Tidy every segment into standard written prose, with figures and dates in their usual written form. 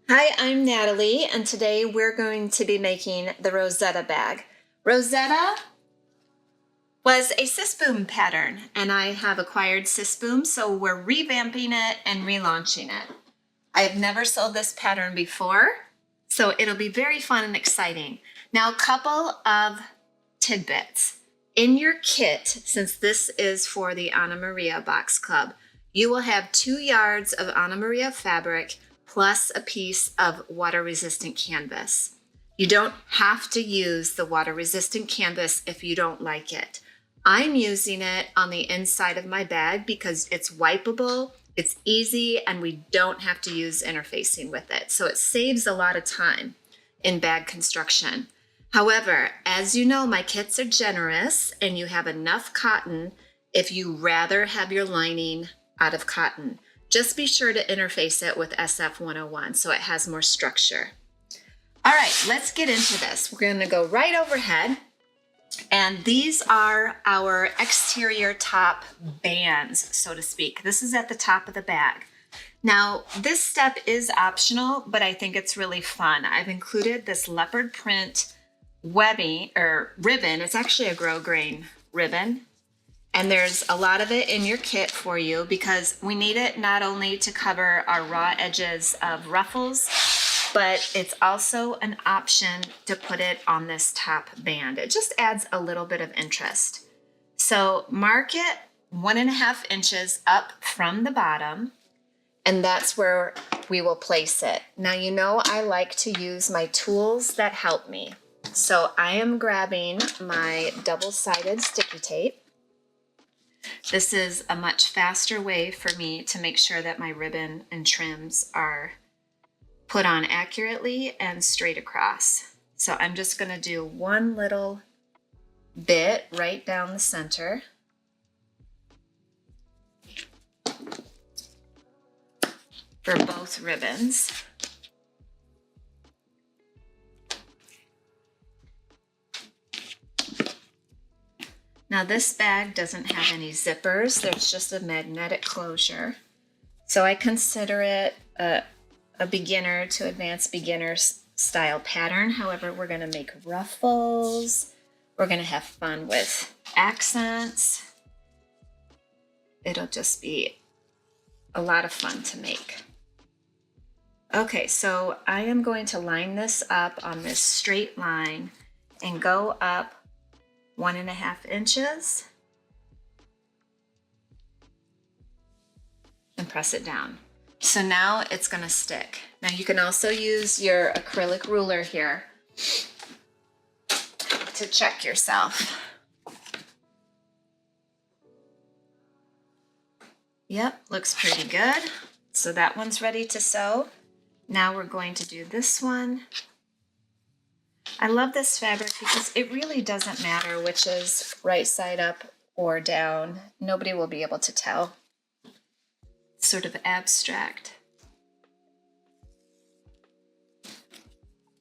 Hi, I'm Natalie, and today we're going to be making the Rosetta bag. Rosetta was a Sisboom pattern, and I have acquired Sisboom, so we're revamping it and relaunching it. I have never sold this pattern before, so it'll be very fun and exciting. Now, a couple of tidbits. In your kit, since this is for the Anna Maria Box Club, you will have 2 yards of Anna Maria fabric plus a piece of water-resistant canvas. You don't have to use the water-resistant canvas if you don't like it. I'm using it on the inside of my bag because it's wipeable, it's easy, and we don't have to use interfacing with it. So it saves a lot of time in bag construction. However, as you know, my kits are generous and you have enough cotton if you rather have your lining out of cotton. Just be sure to interface it with SF 101 so it has more structure. All right, let's get into this. We're going to go right overhead. And these are our exterior top bands, so to speak. This is at the top of the bag. Now, this step is optional, but I think it's really fun. I've included this leopard print webbing or ribbon. It's actually a grosgrain ribbon. And there's a lot of it in your kit for you because we need it not only to cover our raw edges of ruffles, but it's also an option to put it on this top band. It just adds a little bit of interest. So mark it 1.5 inches up from the bottom, and that's where we will place it. Now, you know I like to use my tools that help me. So I am grabbing my double-sided sticky tape. This is a much faster way for me to make sure that my ribbon and trims are put on accurately and straight across. So I'm just going to do one little bit right down the center. For both ribbons. Now this bag doesn't have any zippers, there's just a magnetic closure. So I consider it a beginner to advanced beginner style pattern. However, we're gonna make ruffles, we're gonna have fun with accents. It'll just be a lot of fun to make. Okay, so I am going to line this up on this straight line and go up 1.5 inches and press it down. So now it's going to stick. Now you can also use your acrylic ruler here to check yourself. Yep, looks pretty good. So that one's ready to sew. Now we're going to do this one. I love this fabric because it really doesn't matter which is right side up or down. Nobody will be able to tell. It's sort of abstract.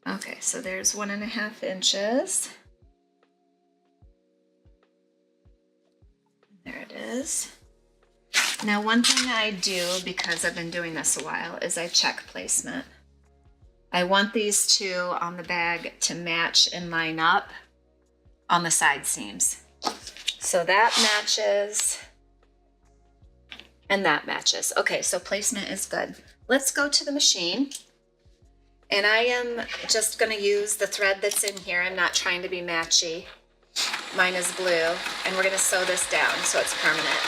Okay, so there's 1.5 inches. There it is. Now, one thing I do, because I've been doing this a while, is I check placement. I want these two on the bag to match and line up on the side seams. So that matches and that matches. Okay, so placement is good. Let's go to the machine. And I am just gonna use the thread that's in here. I'm not trying to be matchy. Mine is blue, and we're gonna sew this down so it's permanent.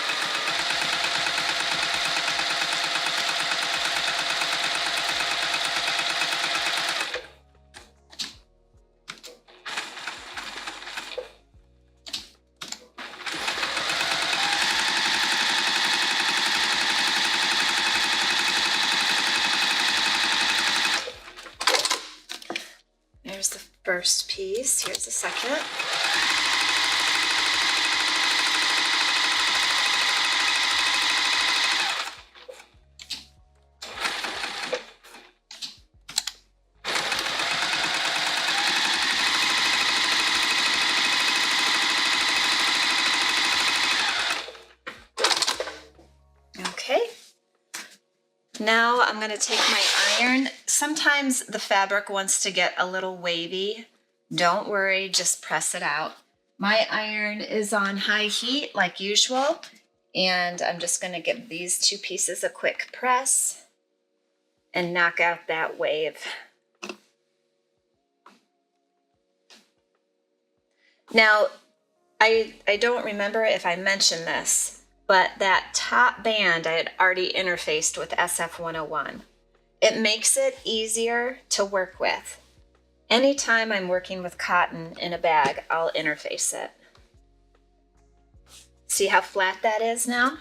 There's the first piece. Here's the second. Okay. Now I'm going to take my iron sometimes the fabric wants to get a little wavy. Don't worry, just press it out. My iron is on high heat like usual, and I'm just going to give these two pieces a quick press and knock out that wave. Now, I don't remember if I mentioned this, but that top band I had already interfaced with SF101. It makes it easier to work with. Anytime I'm working with cotton in a bag, I'll interface it. See how flat that is now?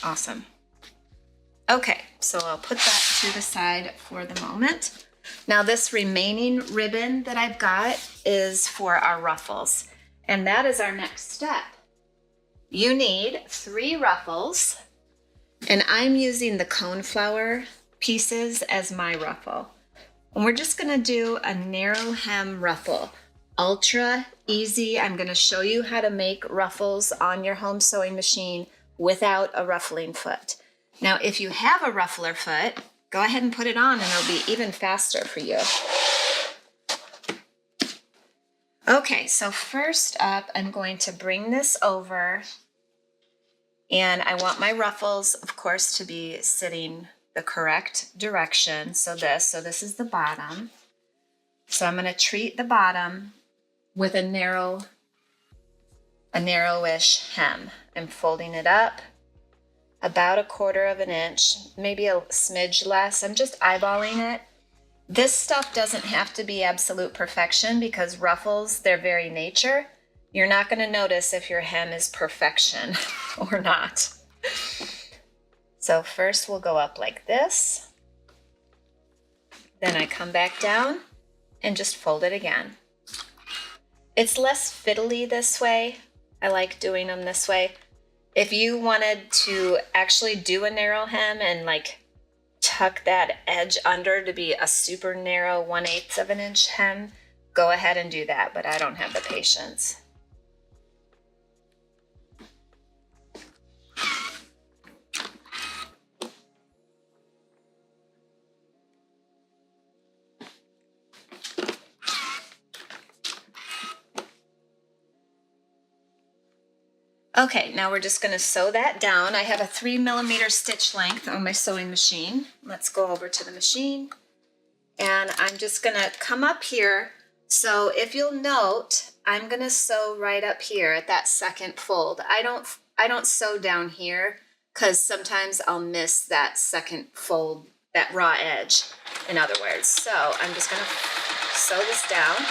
Awesome. Okay, so I'll put that to the side for the moment. Now this remaining ribbon that I've got is for our ruffles, and that is our next step. You need 3 ruffles, and I'm using the coneflower pieces as my ruffle. And we're just gonna do a narrow hem ruffle. Ultra easy. I'm gonna show you how to make ruffles on your home sewing machine without a ruffling foot. Now, if you have a ruffler foot, go ahead and put it on and it'll be even faster for you. Okay, so first up, I'm going to bring this over, and I want my ruffles, of course, to be sitting the correct direction. So this is the bottom. So I'm going to treat the bottom with a narrowish hem. I'm folding it up about 1/4 of an inch, maybe a smidge less. I'm just eyeballing it. This stuff doesn't have to be absolute perfection because ruffles, their very nature, you're not going to notice if your hem is perfection or not. So first we'll go up like this. Then I come back down and just fold it again. It's less fiddly this way. I like doing them this way. If you wanted to actually do a narrow hem and like tuck that edge under to be a super narrow 1/8 of an inch hem, go ahead and do that, but I don't have the patience. Okay, now we're just going to sew that down. I have a 3mm stitch length on my sewing machine. Let's go over to the machine. And I'm just going to come up here. So if you'll note, I'm going to sew right up here at that second fold. I don't sew down here because sometimes I'll miss that second fold, that raw edge, in other words. So I'm just going to sew this down.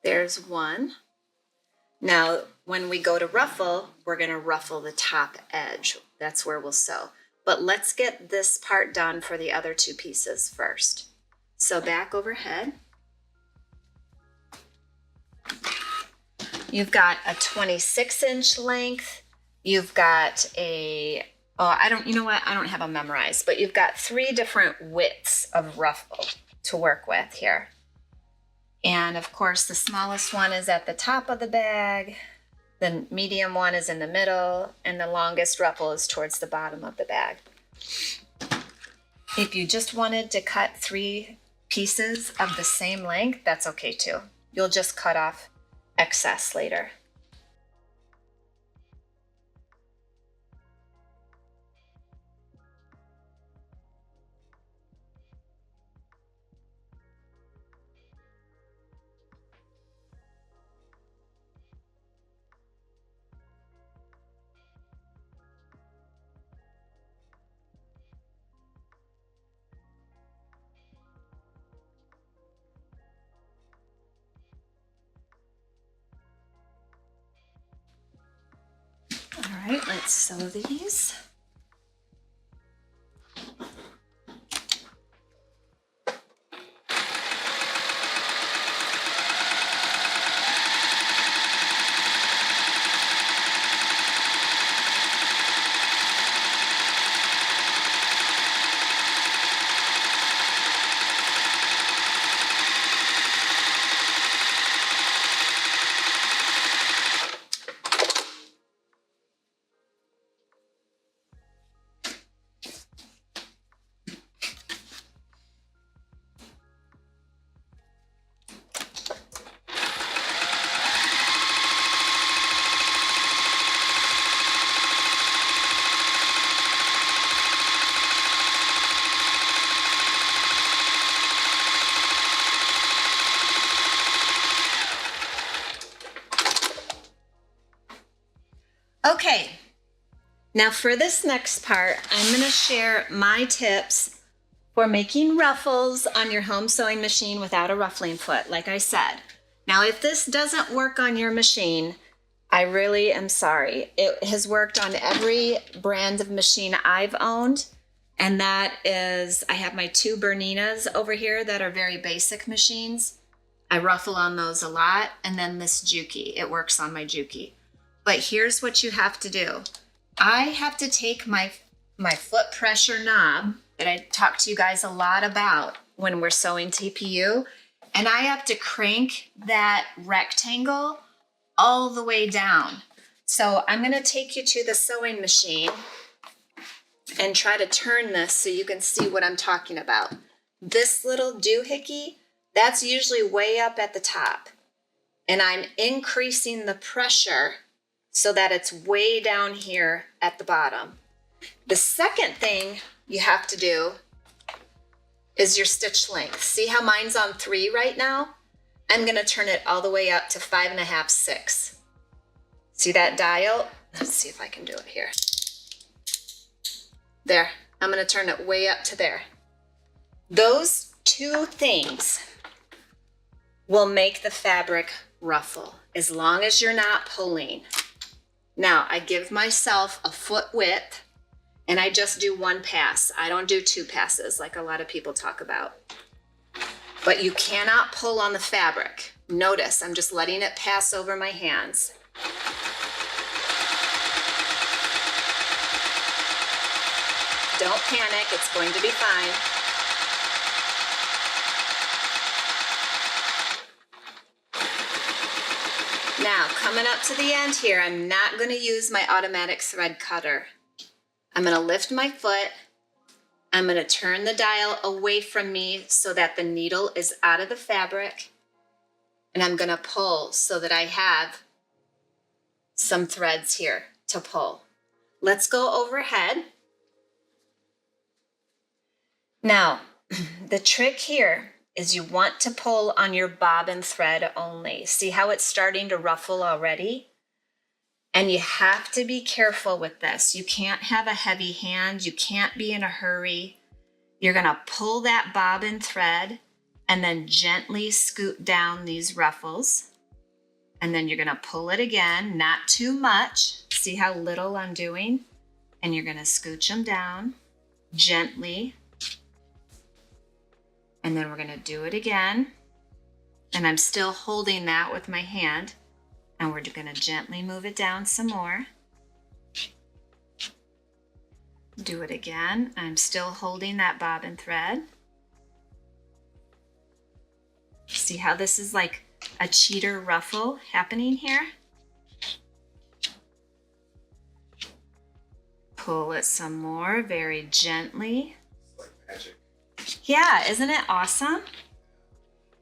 There's one. Now, when we go to ruffle, we're going to ruffle the top edge. That's where we'll sew. But let's get this part done for the other 2 pieces first. So back overhead. You've got a 26-inch length. You've got a, you know what? I don't have them memorized, but you've got 3 different widths of ruffle to work with here. And of course, the smallest one is at the top of the bag, the medium one is in the middle, and the longest ruffle is towards the bottom of the bag. If you just wanted to cut 3 pieces of the same length, that's okay too. You'll just cut off excess later. All right, let's sew these. Okay, now for this next part, I'm going to share my tips for making ruffles on your home sewing machine without a ruffling foot, like I said. Now, if this doesn't work on your machine, I really am sorry. It has worked on every brand of machine I've owned, and that is, I have my 2 Berninas over here that are very basic machines. I ruffle on those a lot, and then this Juki, it works on my Juki. But here's what you have to do. I have to take my foot pressure knob that I talk to you guys a lot about when we're sewing TPU, and I have to crank that rectangle all the way down. So I'm going to take you to the sewing machine and try to turn this so you can see what I'm talking about. This little doohickey, that's usually way up at the top, and I'm increasing the pressure so that it's way down here at the bottom. The second thing you have to do is your stitch length. See how mine's on 3 right now? I'm gonna turn it all the way up to 5.5, 6. See that dial? Let's see if I can do it here. There, I'm gonna turn it way up to there. Those 2 things will make the fabric ruffle as long as you're not pulling. Now, I give myself a foot width, and I just do 1 pass. I don't do 2 passes like a lot of people talk about. But you cannot pull on the fabric. Notice, I'm just letting it pass over my hands. Don't panic, it's going to be fine. Now, coming up to the end here, I'm not going to use my automatic thread cutter. I'm going to lift my foot. I'm going to turn the dial away from me so that the needle is out of the fabric. And I'm going to pull so that I have some threads here to pull. Let's go overhead. Now, the trick here is you want to pull on your bobbin thread only. See how it's starting to ruffle already? And you have to be careful with this. You can't have a heavy hand. You can't be in a hurry. You're gonna pull that bobbin thread and then gently scoot down these ruffles. And then you're gonna pull it again, not too much. See how little I'm doing? And you're gonna scooch them down gently. And then we're gonna do it again. And I'm still holding that with my hand. And we're gonna gently move it down some more. Do it again. I'm still holding that bobbin thread. See how this is like a cheater ruffle happening here? Pull it some more, very gently. It's like magic. Yeah, isn't it awesome?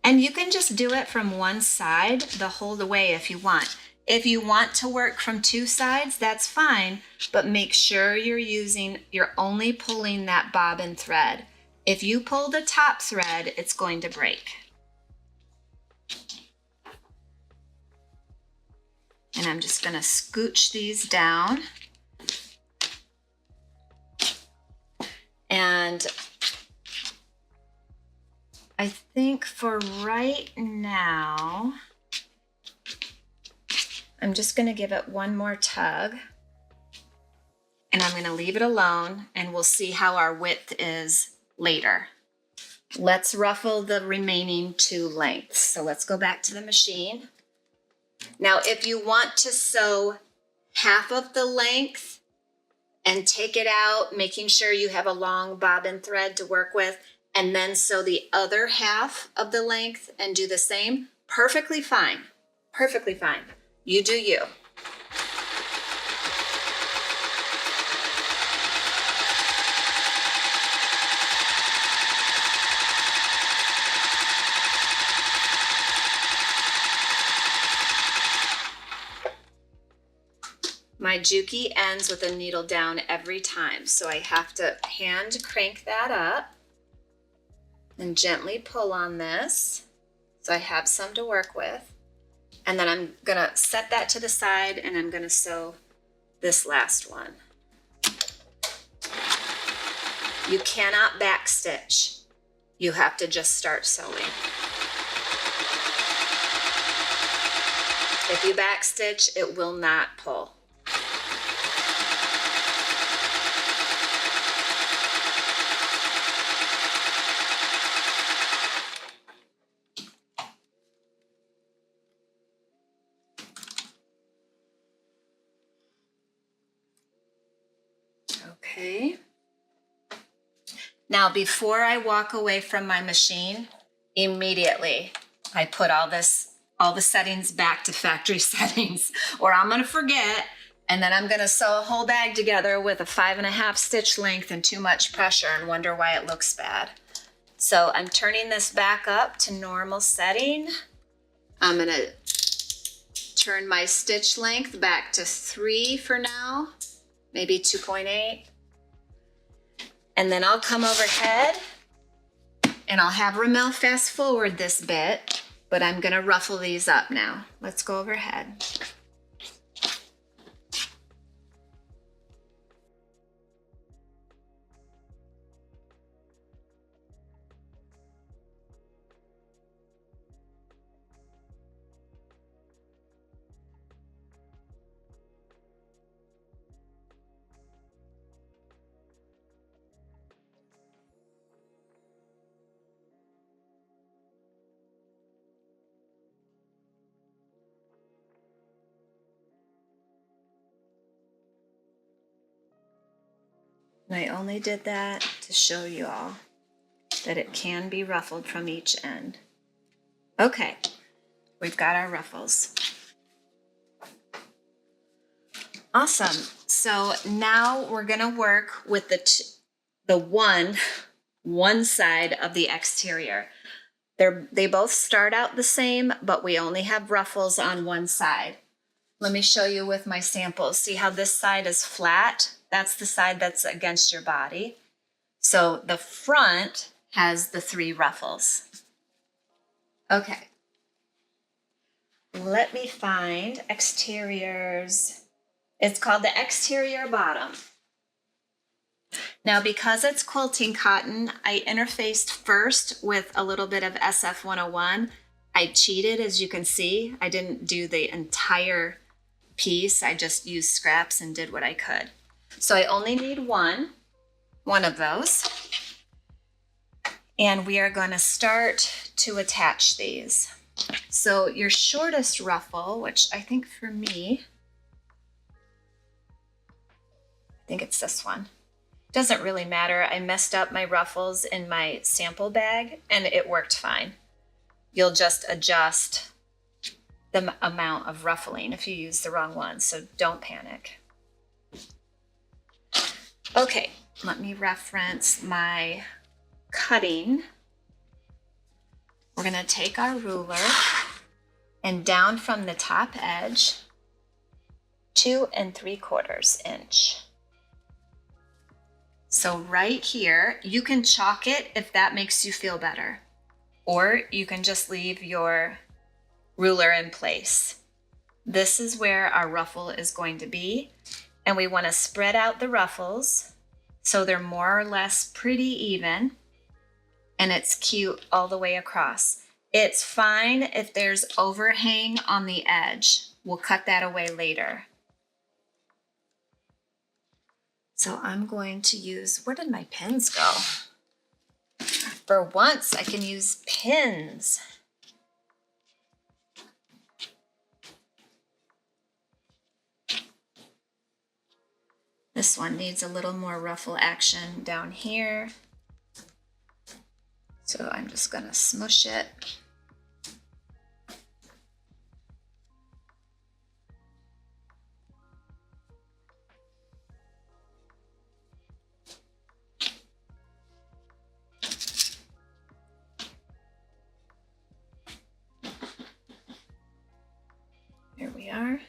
And you can just do it from one side the whole way if you want. If you want to work from 2 sides, that's fine, but make sure you're only pulling that bobbin thread. If you pull the top thread, it's going to break. And I'm just gonna scooch these down. And I think for right now, I'm just gonna give it one more tug, and I'm gonna leave it alone, and we'll see how our width is later. Let's ruffle the remaining 2 lengths. So let's go back to the machine. Now, if you want to sew half of the length and take it out, making sure you have a long bobbin thread to work with, and then sew the other half of the length and do the same, perfectly fine. Perfectly fine. You do you. My Juki ends with a needle down every time, so I have to hand crank that up and gently pull on this so I have some to work with. And then I'm gonna set that to the side, and I'm gonna sew this last one. You cannot backstitch. You have to just start sewing. If you backstitch, it will not pull. Okay. Now, before I walk away from my machine, immediately I put all the settings back to factory settings, or I'm gonna forget, and then I'm gonna sew a whole bag together with a 5.5 stitch length and too much pressure and wonder why it looks bad. So I'm turning this back up to normal setting. I'm gonna turn my stitch length back to 3 for now, maybe 2.8. And then I'll come overhead and I'll have Ramel fast forward this bit, but I'm gonna ruffle these up now. Let's go overhead. And I only did that to show you all that it can be ruffled from each end. Okay, we've got our ruffles. Awesome. So now we're gonna work with the one side of the exterior. They both start out the same, but we only have ruffles on one side. Let me show you with my samples. See how this side is flat? That's the side that's against your body. So the front has the 3 ruffles. Okay. Let me find exteriors. It's called the exterior bottom. Now, because it's quilting cotton, I interfaced first with a little bit of SF101. I cheated, as you can see. I didn't do the entire piece. I just used scraps and did what I could. So I only need one of those. And we are going to start to attach these. So your shortest ruffle, which I think for me, I think it's this one. Doesn't really matter. I messed up my ruffles in my sample bag and it worked fine. You'll just adjust the amount of ruffling if you use the wrong one, so don't panic. Okay, let me reference my cutting. We're gonna take our ruler and down from the top edge, 2 3/4 inch. So right here, you can chalk it if that makes you feel better, or you can just leave your ruler in place. This is where our ruffle is going to be, and we want to spread out the ruffles so they're more or less pretty even, and it's cute all the way across. It's fine if there's overhang on the edge. We'll cut that away later. So I'm going to use, where did my pins go? For once, I can use pins. This one needs a little more ruffle action down here. So I'm just gonna smush it. There we are.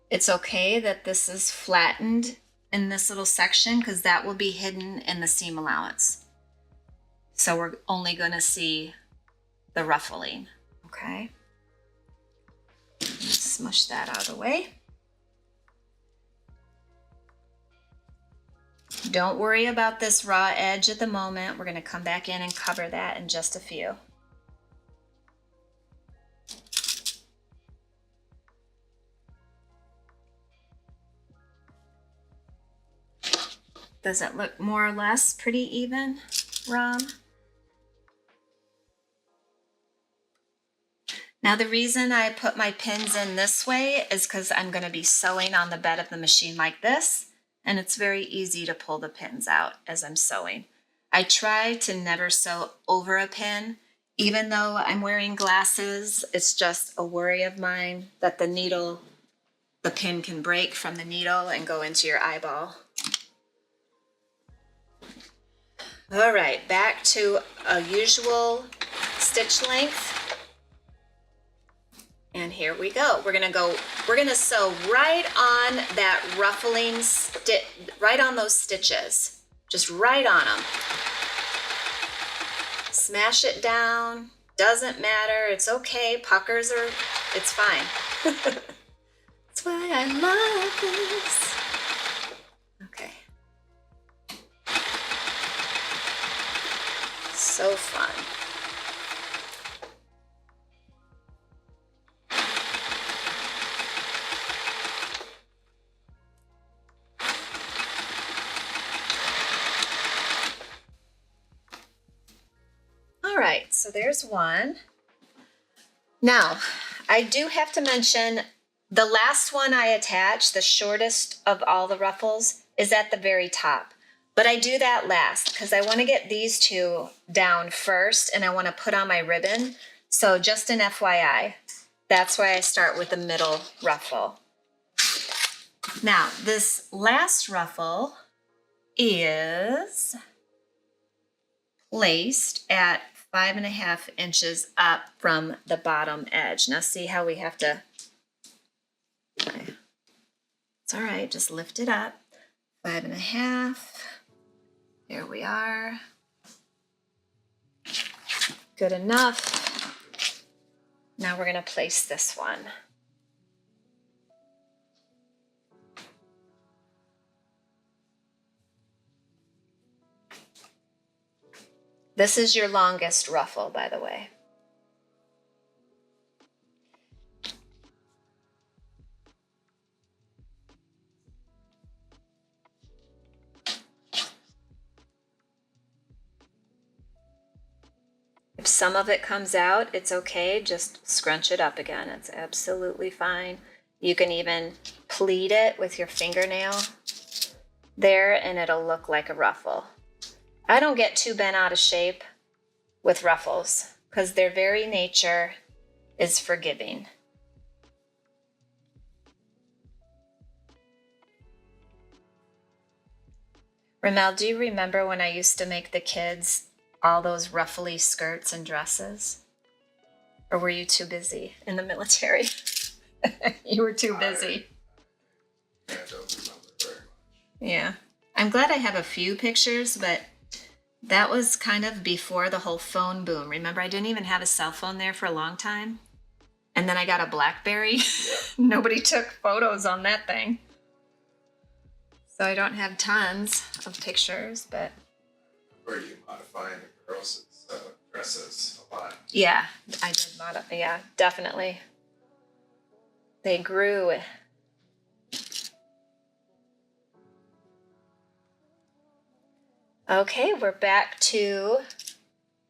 It's okay that this is flattened in this little section because that will be hidden in the seam allowance. So we're only going to see the ruffling, okay? Smush that out of the way. Don't worry about this raw edge at the moment. We're going to come back in and cover that in just a few. Does it look more or less pretty even, Rom? Now the reason I put my pins in this way is because I'm going to be sewing on the bed of the machine like this, and it's very easy to pull the pins out as I'm sewing. I try to never sew over a pin. Even though I'm wearing glasses, it's just a worry of mine that the pin can break from the needle and go into your eyeball. All right, back to a usual stitch length. And here we go. We're gonna sew right on that ruffling stitch, right on those stitches. Just right on them. Smash it down, doesn't matter, it's okay. Puckers are, it's fine. That's why I love this. Okay. So fun. All right, so there's one. Now, I do have to mention the last one I attached, the shortest of all the ruffles, is at the very top. But I do that last because I want to get these two down first and I want to put on my ribbon. So just an FYI, that's why I start with the middle ruffle. Now, this last ruffle is placed at 5.5 inches up from the bottom edge. Now see how we have to, it's all right, just lift it up. 5.5, there we are. Good enough. Now we're gonna place this one. This is your longest ruffle, by the way. If some of it comes out, it's okay. Just scrunch it up again. It's absolutely fine. You can even pleat it with your fingernail there and it'll look like a ruffle. I don't get too bent out of shape with ruffles because their very nature is forgiving. Ramel, do you remember when I used to make the kids all those ruffly skirts and dresses? Or were you too busy in the military? You were too busy. I don't remember very much. Yeah. I'm glad I have a few pictures, but that was kind of before the whole phone boom. Remember, I didn't even have a cell phone there for a long time. And then I got a BlackBerry. Yeah. Nobody took photos on that thing. So I don't have tons of pictures, but Were you modifying the girls' dresses a lot? yeah, I did modify. Yeah, definitely. They grew. Okay, we're back to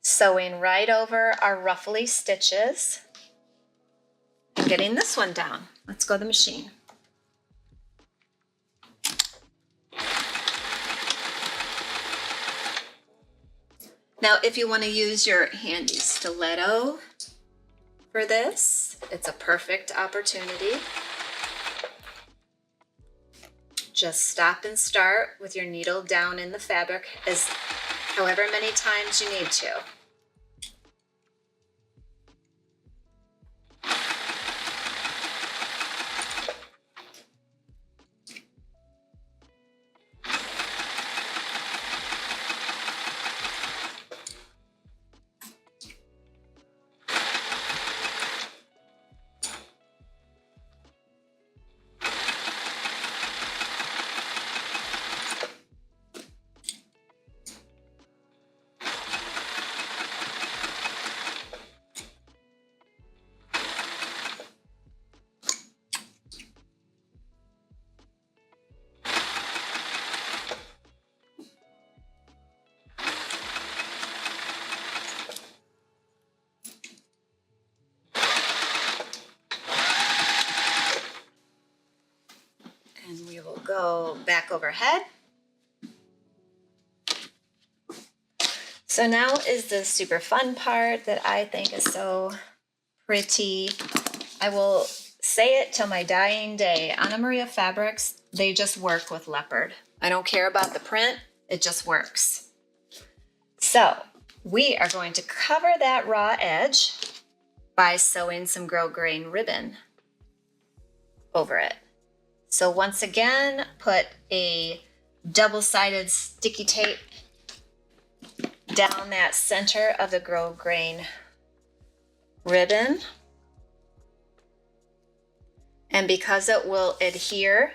sewing right over our ruffly stitches and getting this one down. Let's go to the machine. Now, if you want to use your handy stiletto for this, it's a perfect opportunity. Just stop and start with your needle down in the fabric as however many times you need to. go back overhead. So now is the super fun part that I think is so pretty. I will say it till my dying day. Anna Maria fabrics, they just work with leopard. I don't care about the print, it just works. So we are going to cover that raw edge by sewing some grosgrain ribbon over it. So once again, put a double-sided sticky tape down that center of the grosgrain ribbon. And because it will adhere,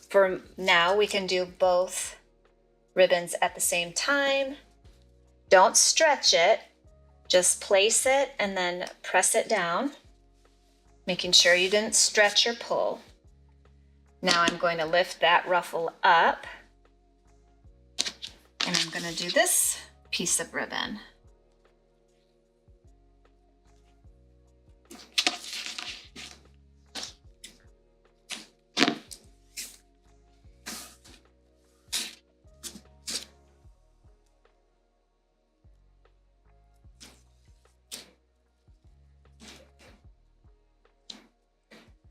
for now we can do both ribbons at the same time. Don't stretch it, just place it and then press it down, making sure you didn't stretch or pull. Now I'm going to lift that ruffle up and I'm going to do this piece of ribbon.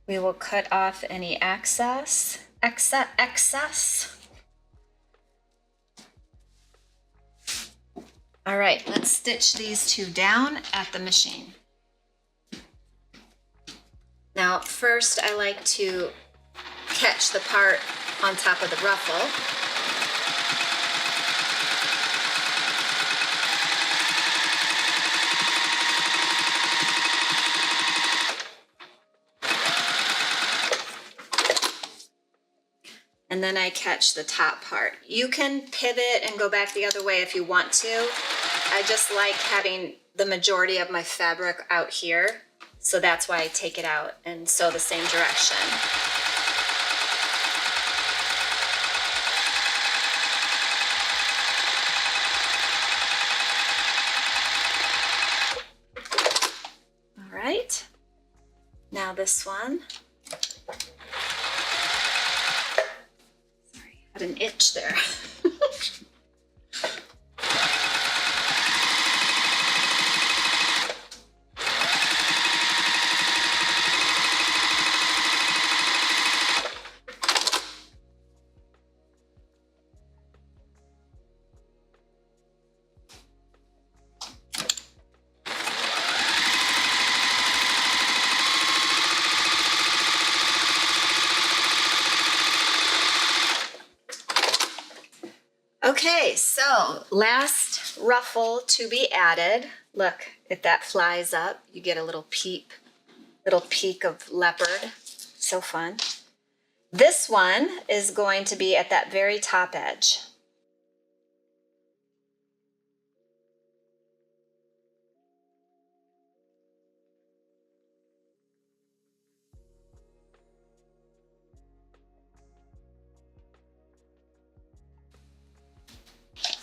We will cut off any excess. All right, let's stitch these two down at the machine. Now, first I like to catch the part on top of the ruffle. And then I catch the top part. You can pivot and go back the other way if you want to. I just like having the majority of my fabric out here, so that's why I take it out and sew the same direction. All right, now this one. Had an itch there. Okay, so last ruffle to be added. Look, if that flies up, you get a little peek of leopard. So fun. This one is going to be at that very top edge.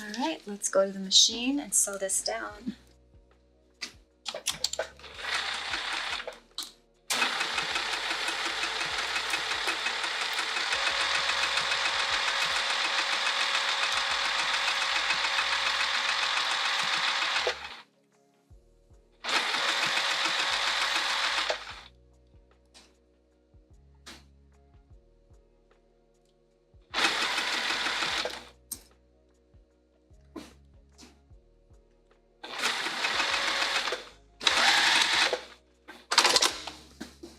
All right, let's go to the machine and sew this down.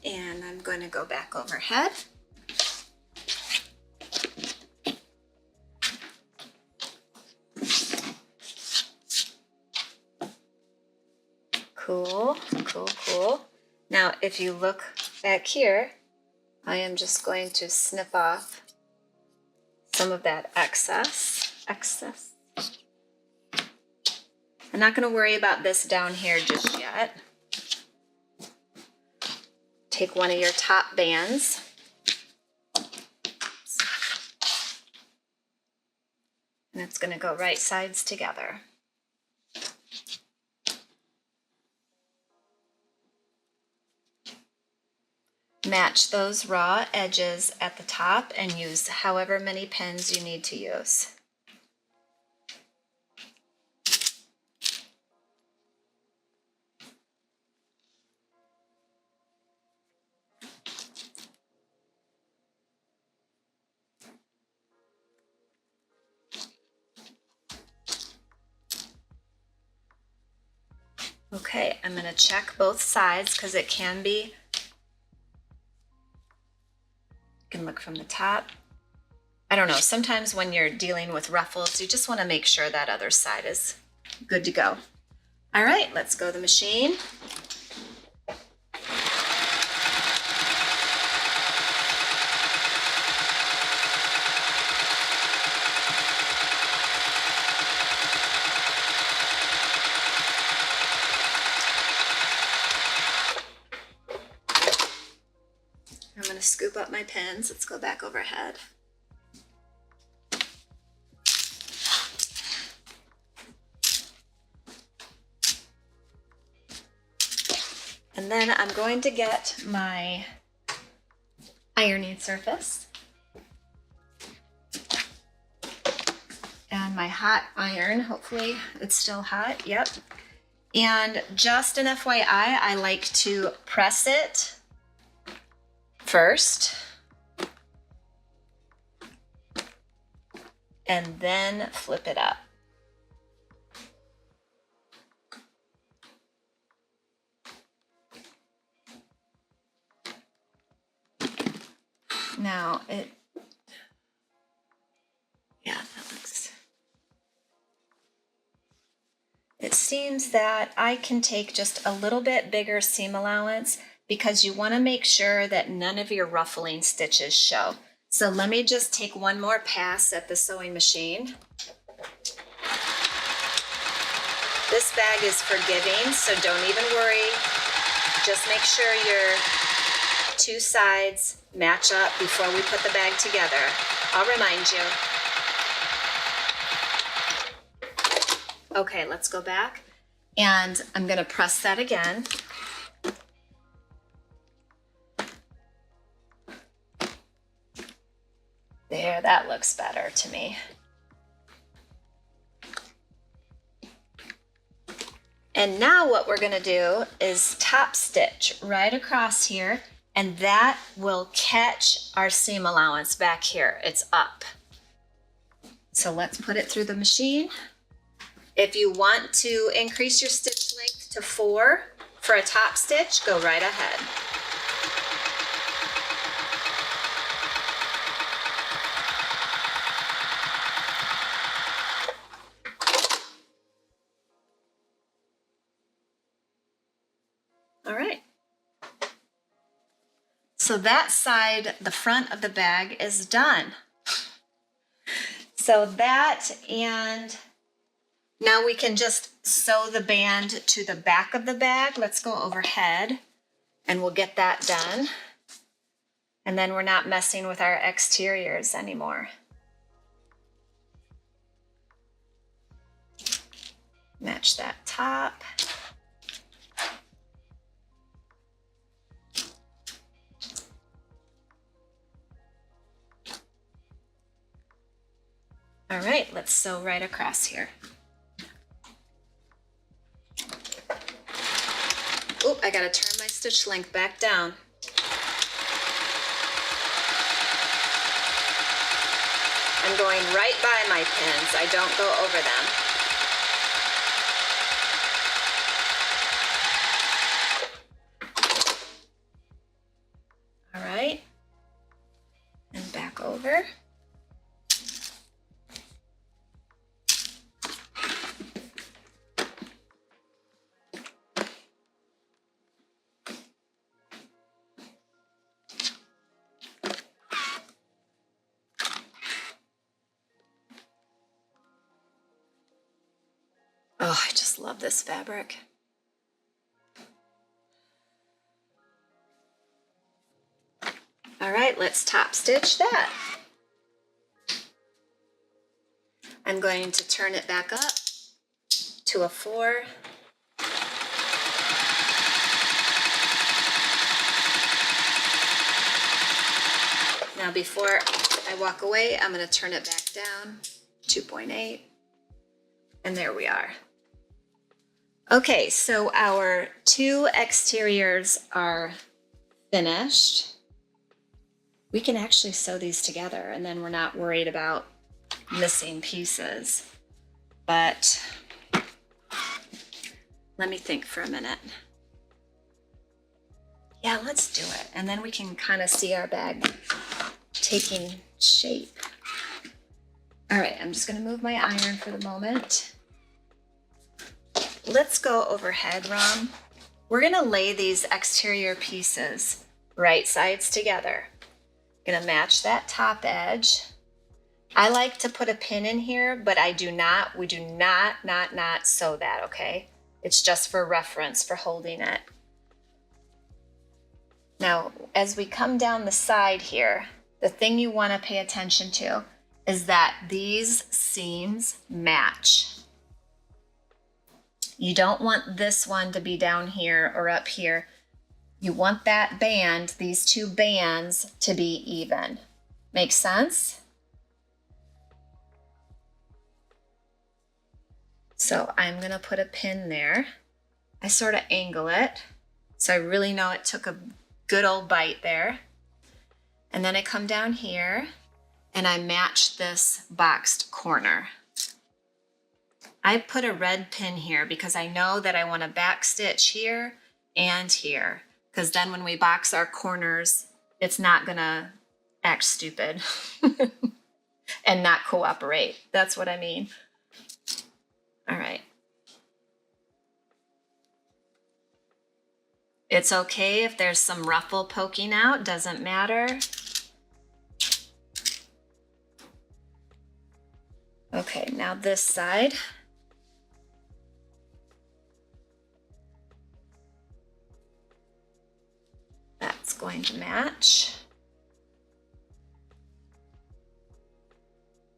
And I'm going to go back overhead. Cool, cool, cool. Now, if you look back here, I am just going to snip off some of that excess. I'm not going to worry about this down here just yet. Take one of your top bands. And it's going to go right sides together. Match those raw edges at the top and use however many pins you need to use. Okay, I'm going to check both sides because it can be. You can look from the top. I don't know, sometimes when you're dealing with ruffles, you just want to make sure that other side is good to go. All right, let's go to the machine. I'm going to scoop up my pins. Let's go back overhead. And then I'm going to get my ironing surface and my hot iron. Hopefully it's still hot. Yep. And just an FYI, I like to press it first and then flip it up. Now that looks. It seems that I can take just a little bit bigger seam allowance because you want to make sure that none of your ruffling stitches show. So let me just take one more pass at the sewing machine. This bag is forgiving, so don't even worry. Just make sure your two sides match up before we put the bag together. I'll remind you. Okay, let's go back. And I'm going to press that again. There, that looks better to me. And now what we're going to do is top stitch right across here, and that will catch our seam allowance back here. It's up. So let's put it through the machine. If you want to increase your stitch length to 4 for a top stitch, go right ahead. All right. So that side, the front of the bag, is done. So that, and now we can just sew the band to the back of the bag. Let's go overhead and we'll get that done. And then we're not messing with our exteriors anymore. Match that top. All right, let's sew right across here. Oop, I gotta turn my stitch length back down. I'm going right by my pins. I don't go over them. All right, and back over. Oh, I just love this fabric. All right, let's top stitch that. I'm going to turn it back up to a 4. Now before I walk away, I'm going to turn it back down, 2.8, and there we are. Okay, so our 2 exteriors are finished. We can actually sew these together and then we're not worried about missing pieces. But let me think for a minute. Yeah, let's do it. And then we can kind of see our bag taking shape. All right, I'm just gonna move my iron for the moment. Let's go overhead, Rom. We're gonna lay these exterior pieces right sides together. Gonna match that top edge. I like to put a pin in here, but we do not sew that, okay? It's just for reference, for holding it. Now, as we come down the side here, the thing you wanna pay attention to is that these seams match. You don't want this one to be down here or up here. You want that band, these 2 bands, to be even. Make sense? So I'm gonna put a pin there. I sort of angle it, so I really know it took a good old bite there. And then I come down here and I match this boxed corner. I put a red pin here because I know that I want to back stitch here and here, because then when we box our corners, it's not gonna act stupid and not cooperate. That's what I mean. All right. It's okay if there's some ruffle poking out, doesn't matter. Okay, now this side. That's going to match.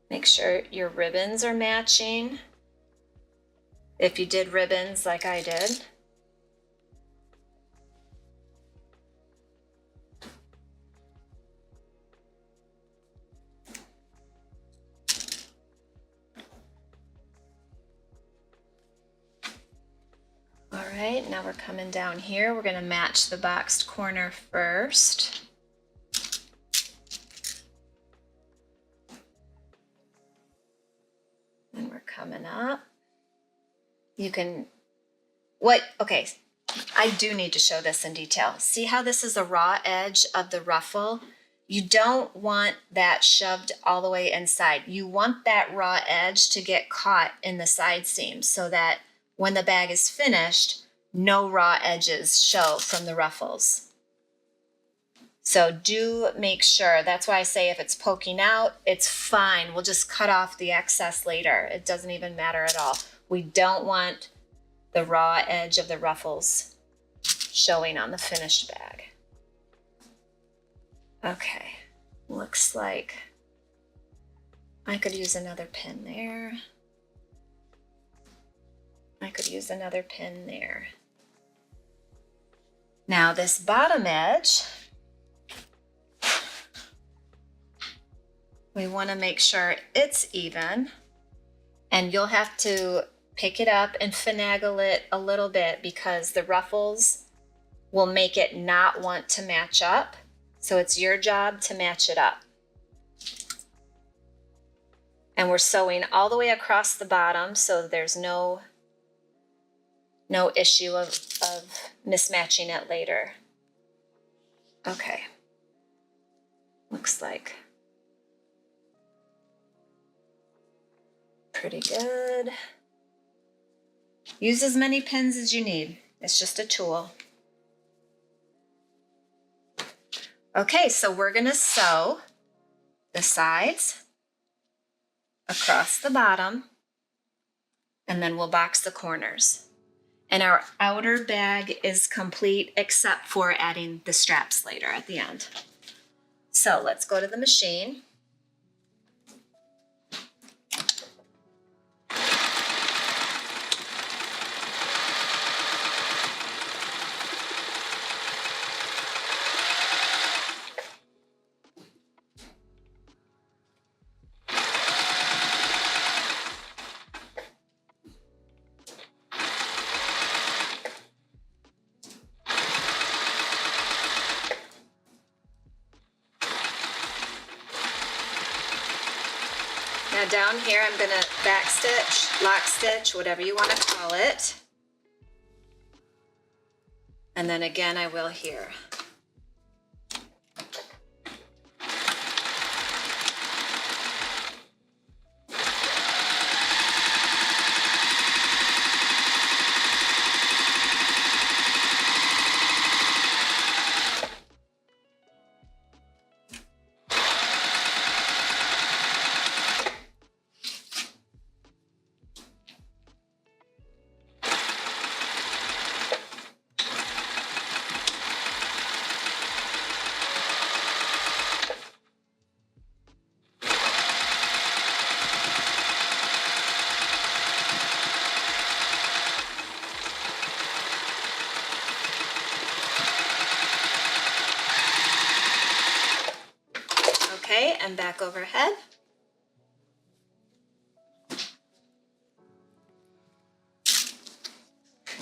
Make sure your ribbons are matching. If you did ribbons like I did. All right, now we're coming down here. We're going to match the boxed corner first. Then we're coming up. You can, okay, I do need to show this in detail. See how this is a raw edge of the ruffle? You don't want that shoved all the way inside. You want that raw edge to get caught in the side seams so that when the bag is finished, no raw edges show from the ruffles. So do make sure. That's why I say if it's poking out, it's fine. We'll just cut off the excess later. It doesn't even matter at all. We don't want the raw edge of the ruffles showing on the finished bag. Okay, looks like I could use another pin there. I could use another pin there. Now this bottom edge, we want to make sure it's even, and you'll have to pick it up and finagle it a little bit because the ruffles will make it not want to match up. So it's your job to match it up. And we're sewing all the way across the bottom so there's no issue of mismatching it later. Okay. Looks like pretty good. Use as many pins as you need. It's just a tool. Okay, so we're gonna sew the sides across the bottom, and then we'll box the corners. And our outer bag is complete except for adding the straps later at the end. So let's go to the machine. Now down here, I'm gonna back stitch, lock stitch, whatever you want to call it. And then again, I will here. Okay, and back overhead.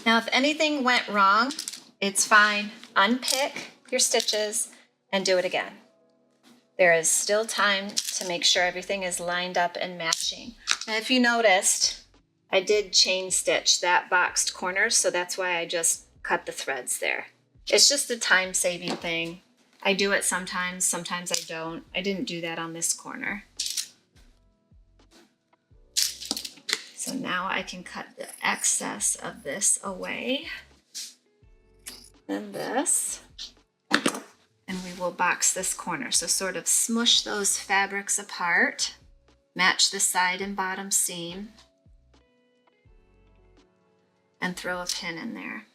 Now, if anything went wrong, it's fine. Unpick your stitches and do it again. There is still time to make sure everything is lined up and matching. Now, if you noticed, I did chain stitch that boxed corner, so that's why I just cut the threads there. It's just a time-saving thing. I do it sometimes, sometimes I don't. I didn't do that on this corner. So now I can cut the excess of this away. And this. And we will box this corner. So sort of smush those fabrics apart. Match the side and bottom seam. And throw a pin in there.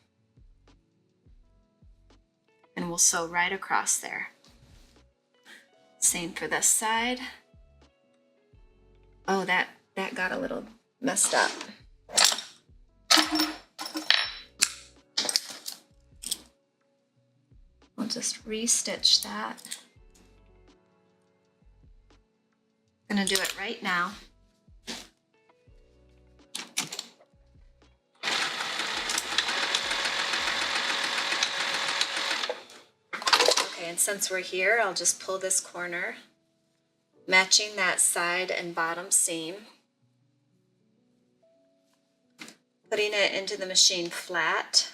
And we'll sew right across there. Same for this side. Oh, that got a little messed up. We'll just re-stitch that. I'm gonna do it right now. Okay, and since we're here, I'll just pull this corner, matching that side and bottom seam. Putting it into the machine flat.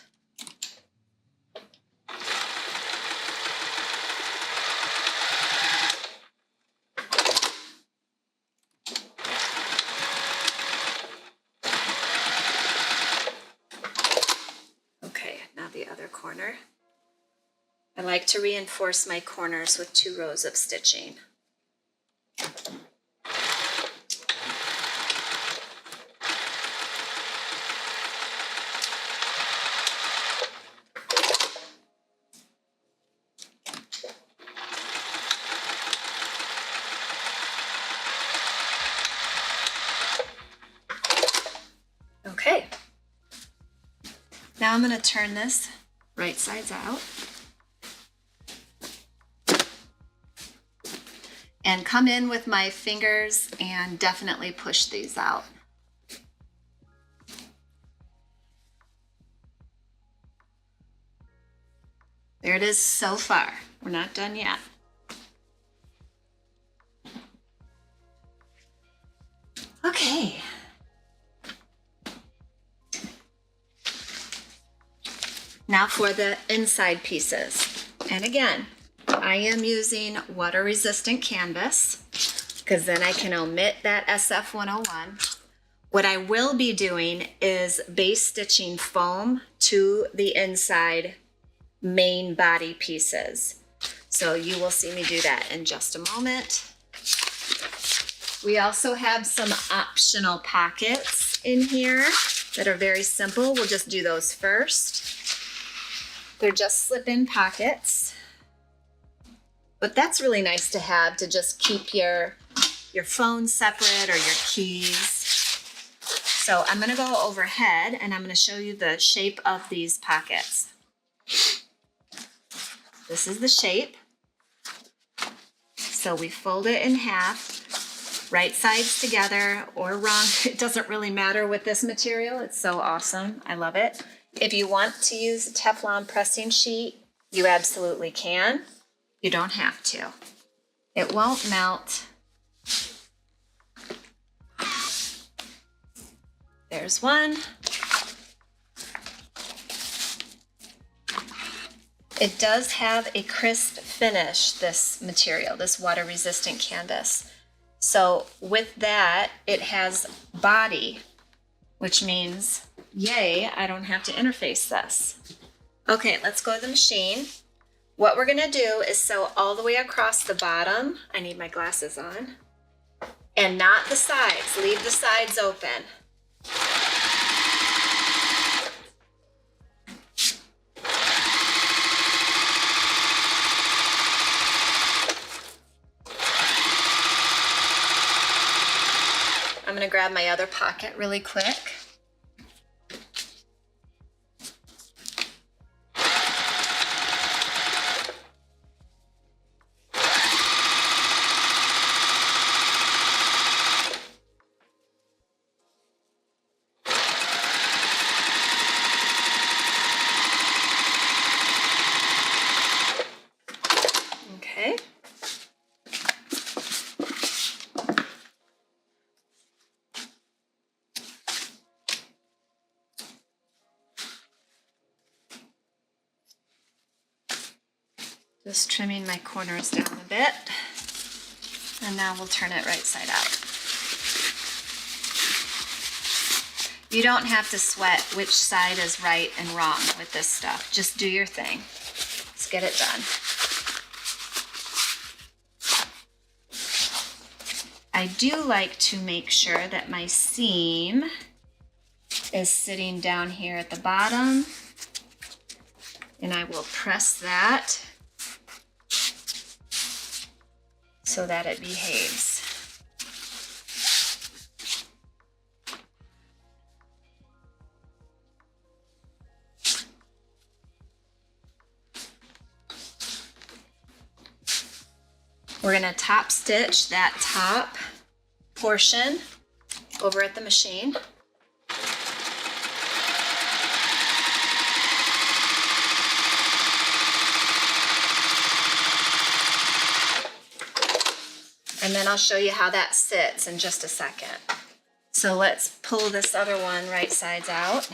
Okay, now the other corner. I like to reinforce my corners with 2 rows of stitching. Okay, now I'm going to turn this right sides out and come in with my fingers and definitely push these out. There it is so far. We're not done yet. Okay. Now for the inside pieces. And again, I am using water resistant canvas because then I can omit that SF101. What I will be doing is base stitching foam to the inside main body pieces. So you will see me do that in just a moment. We also have some optional pockets in here that are very simple. We'll just do those first. They're just slip-in pockets. But that's really nice to have, to just keep your phone separate or your keys. So I'm gonna go overhead and I'm gonna show you the shape of these pockets. This is the shape. So we fold it in half, right sides together or wrong. It doesn't really matter with this material. It's so awesome. I love it. If you want to use a Teflon pressing sheet, you absolutely can. You don't have to. It won't melt. There's one. It does have a crisp finish, this material, this water resistant canvas. So with that, it has body, which means, yay, I don't have to interface this. Okay, let's go to the machine. What we're gonna do is sew all the way across the bottom. I need my glasses on. And not the sides, leave the sides open. I'm gonna grab my other pocket really quick. Okay. Just trimming my corners down a bit. And now we'll turn it right side out. You don't have to sweat which side is right and wrong with this stuff. Just do your thing. Let's get it done. I do like to make sure that my seam is sitting down here at the bottom, and I will press that so that it behaves. We're gonna top stitch that top portion over at the machine. And then I'll show you how that sits in just a second. So let's pull this other one right sides out.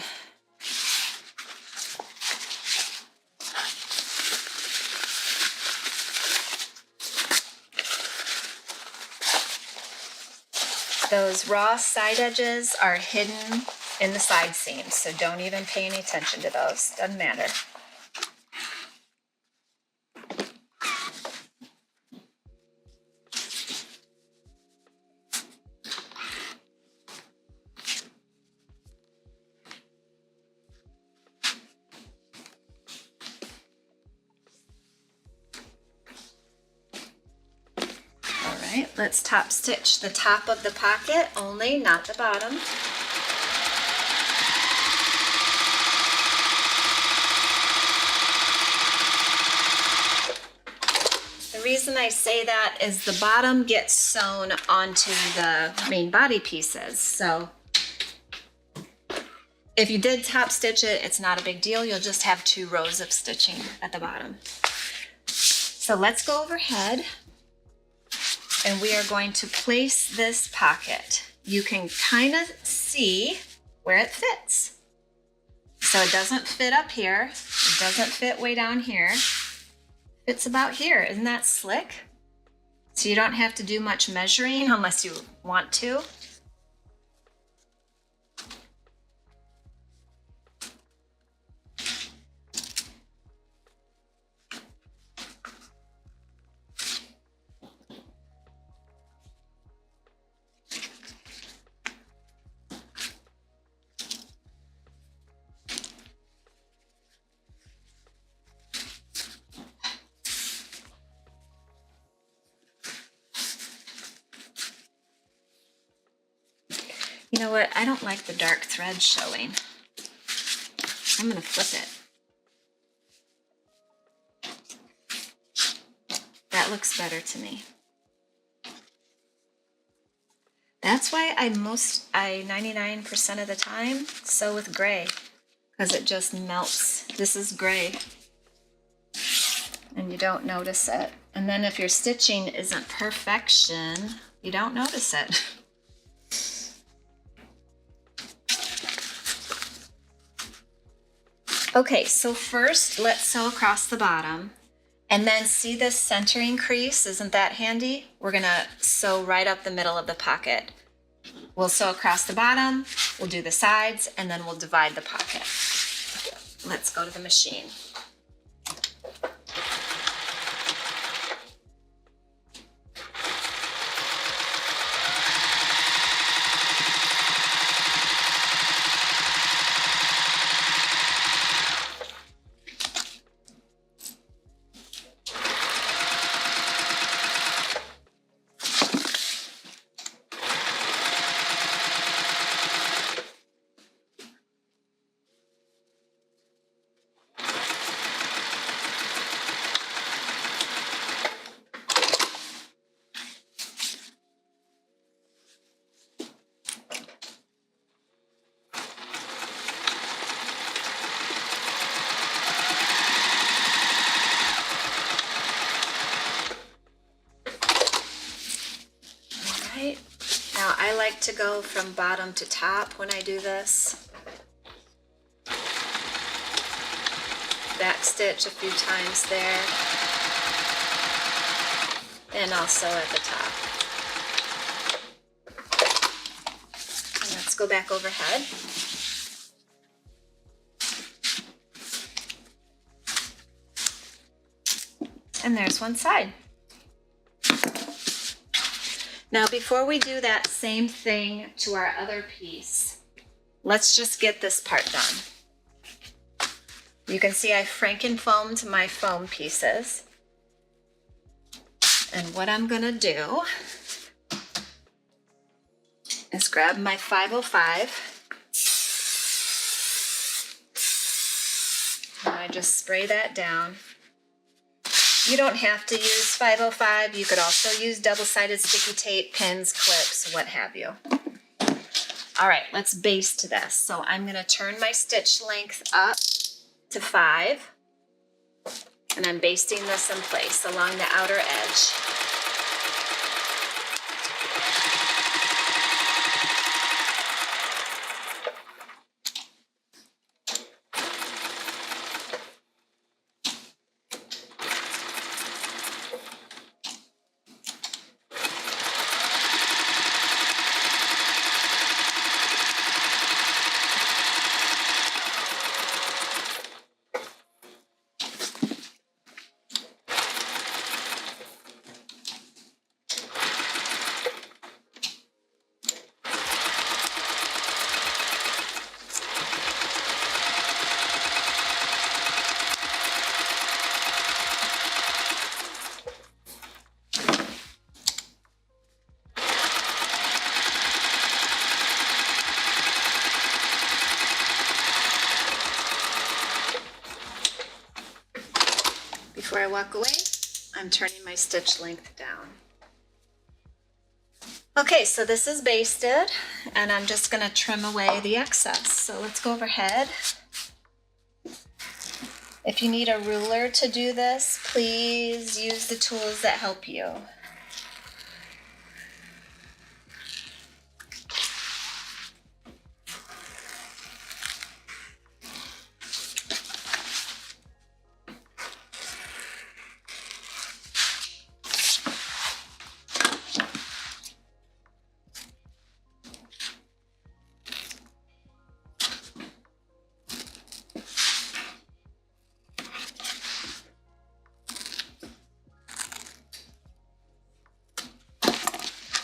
Those raw side edges are hidden in the side seams, so don't even pay any attention to those. Doesn't matter. Let's top stitch the top of the pocket only, not the bottom. The reason I say that is the bottom gets sewn onto the main body pieces. So if you did top stitch it, it's not a big deal. You'll just have 2 rows of stitching at the bottom. So let's go overhead. And we are going to place this pocket. You can kind of see where it fits. So it doesn't fit up here. It doesn't fit way down here. It fits about here. Isn't that slick? So you don't have to do much measuring unless you want to. You know what? I don't like the dark thread showing. I'm gonna flip it. That looks better to me. That's why I 99% of the time sew with gray, because it just melts. This is gray, and you don't notice it. And then if your stitching isn't perfection, you don't notice it. Okay, so first let's sew across the bottom. And then see this centering crease? Isn't that handy? We're gonna sew right up the middle of the pocket. We'll sew across the bottom, we'll do the sides, and then we'll divide the pocket. Let's go to the machine. Now I like to go from bottom to top when I do this. Back stitch a few times there. And also at the top. And let's go back overhead. And there's one side. Now, before we do that same thing to our other piece, let's just get this part done. You can see I franken-foamed my foam pieces. And what I'm gonna do is grab my 505 and I just spray that down. You don't have to use 505. You could also use double-sided sticky tape, pins, clips, what have you. All right, let's baste this. So I'm gonna turn my stitch length up to 5, and I'm basting this in place along the outer edge. Before I walk away, I'm turning my stitch length down. Okay, so this is basted, and I'm just gonna trim away the excess. So let's go overhead. If you need a ruler to do this, please use the tools that help you.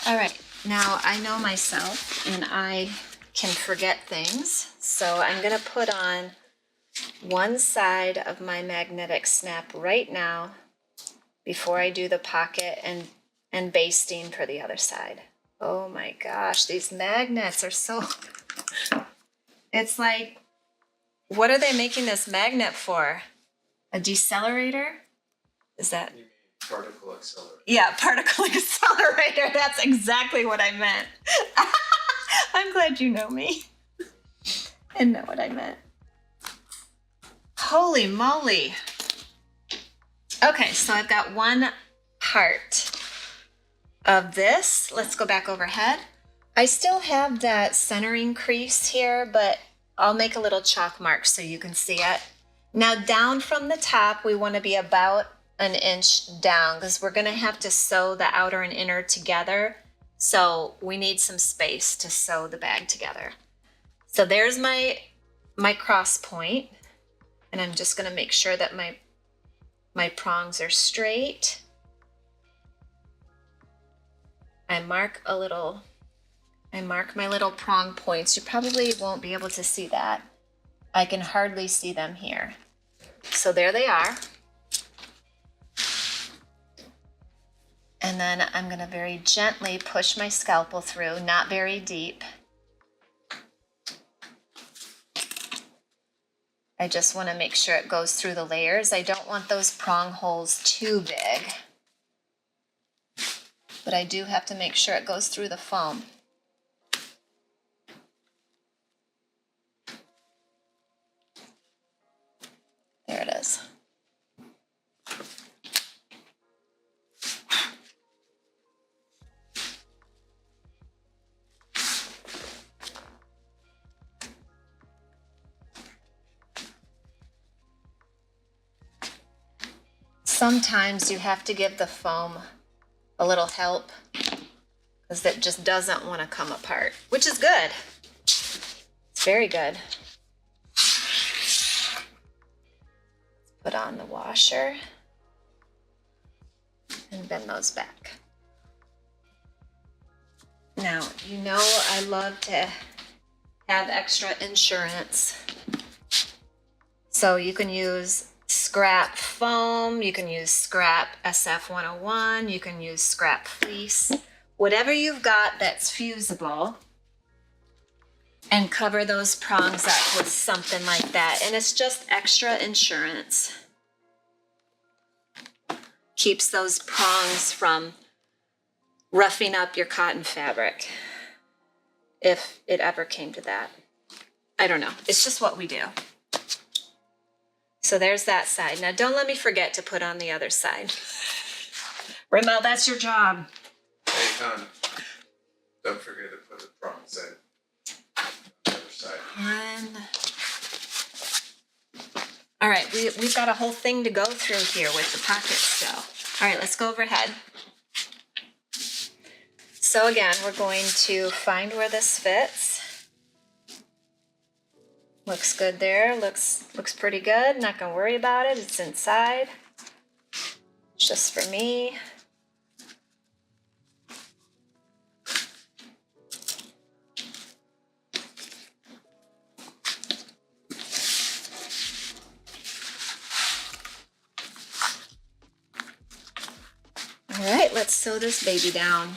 All right, now I know myself and I can forget things. So I'm gonna put on one side of my magnetic snap right now before I do the pocket and basting for the other side. Oh my gosh, these magnets are so, it's like, what are they making this magnet for? A decelerator? Is that? You mean particle accelerator? Yeah, particle accelerator. That's exactly what I meant. I'm glad you know me and know what I meant. Holy moly. Okay, so I've got one part of this. Let's go back overhead. I still have that centering crease here, but I'll make a little chalk mark so you can see it. Now down from the top, we want to be about an inch down because we're going to have to sew the outer and inner together. So we need some space to sew the bag together. So there's my cross point, and I'm just going to make sure that my prongs are straight. I mark my little prong points. You probably won't be able to see that. I can hardly see them here. So there they are. And then I'm going to very gently push my scalpel through, not very deep. I just want to make sure it goes through the layers. I don't want those prong holes too big, but I do have to make sure it goes through the foam. There it is. Sometimes you have to give the foam a little help because it just doesn't want to come apart, which is good. It's very good. Put on the washer and bend those back. Now, you know I love to have extra insurance. So you can use scrap foam, you can use scrap SF101, you can use scrap fleece, whatever you've got that's fusible, and cover those prongs up with something like that. And it's just extra insurance. Keeps those prongs from roughing up your cotton fabric, if it ever came to that. I don't know. It's just what we do. So there's that side. Now don't let me forget to put on the other side. Rimmel, that's your job. Hey, Con, don't forget to put the prongs in on the other side. All right, we've got a whole thing to go through here with the pockets still. All right, let's go overhead. So again, we're going to find where this fits. Looks good there, looks pretty good. Not gonna worry about it, it's inside. It's just for me. All right, let's sew this baby down.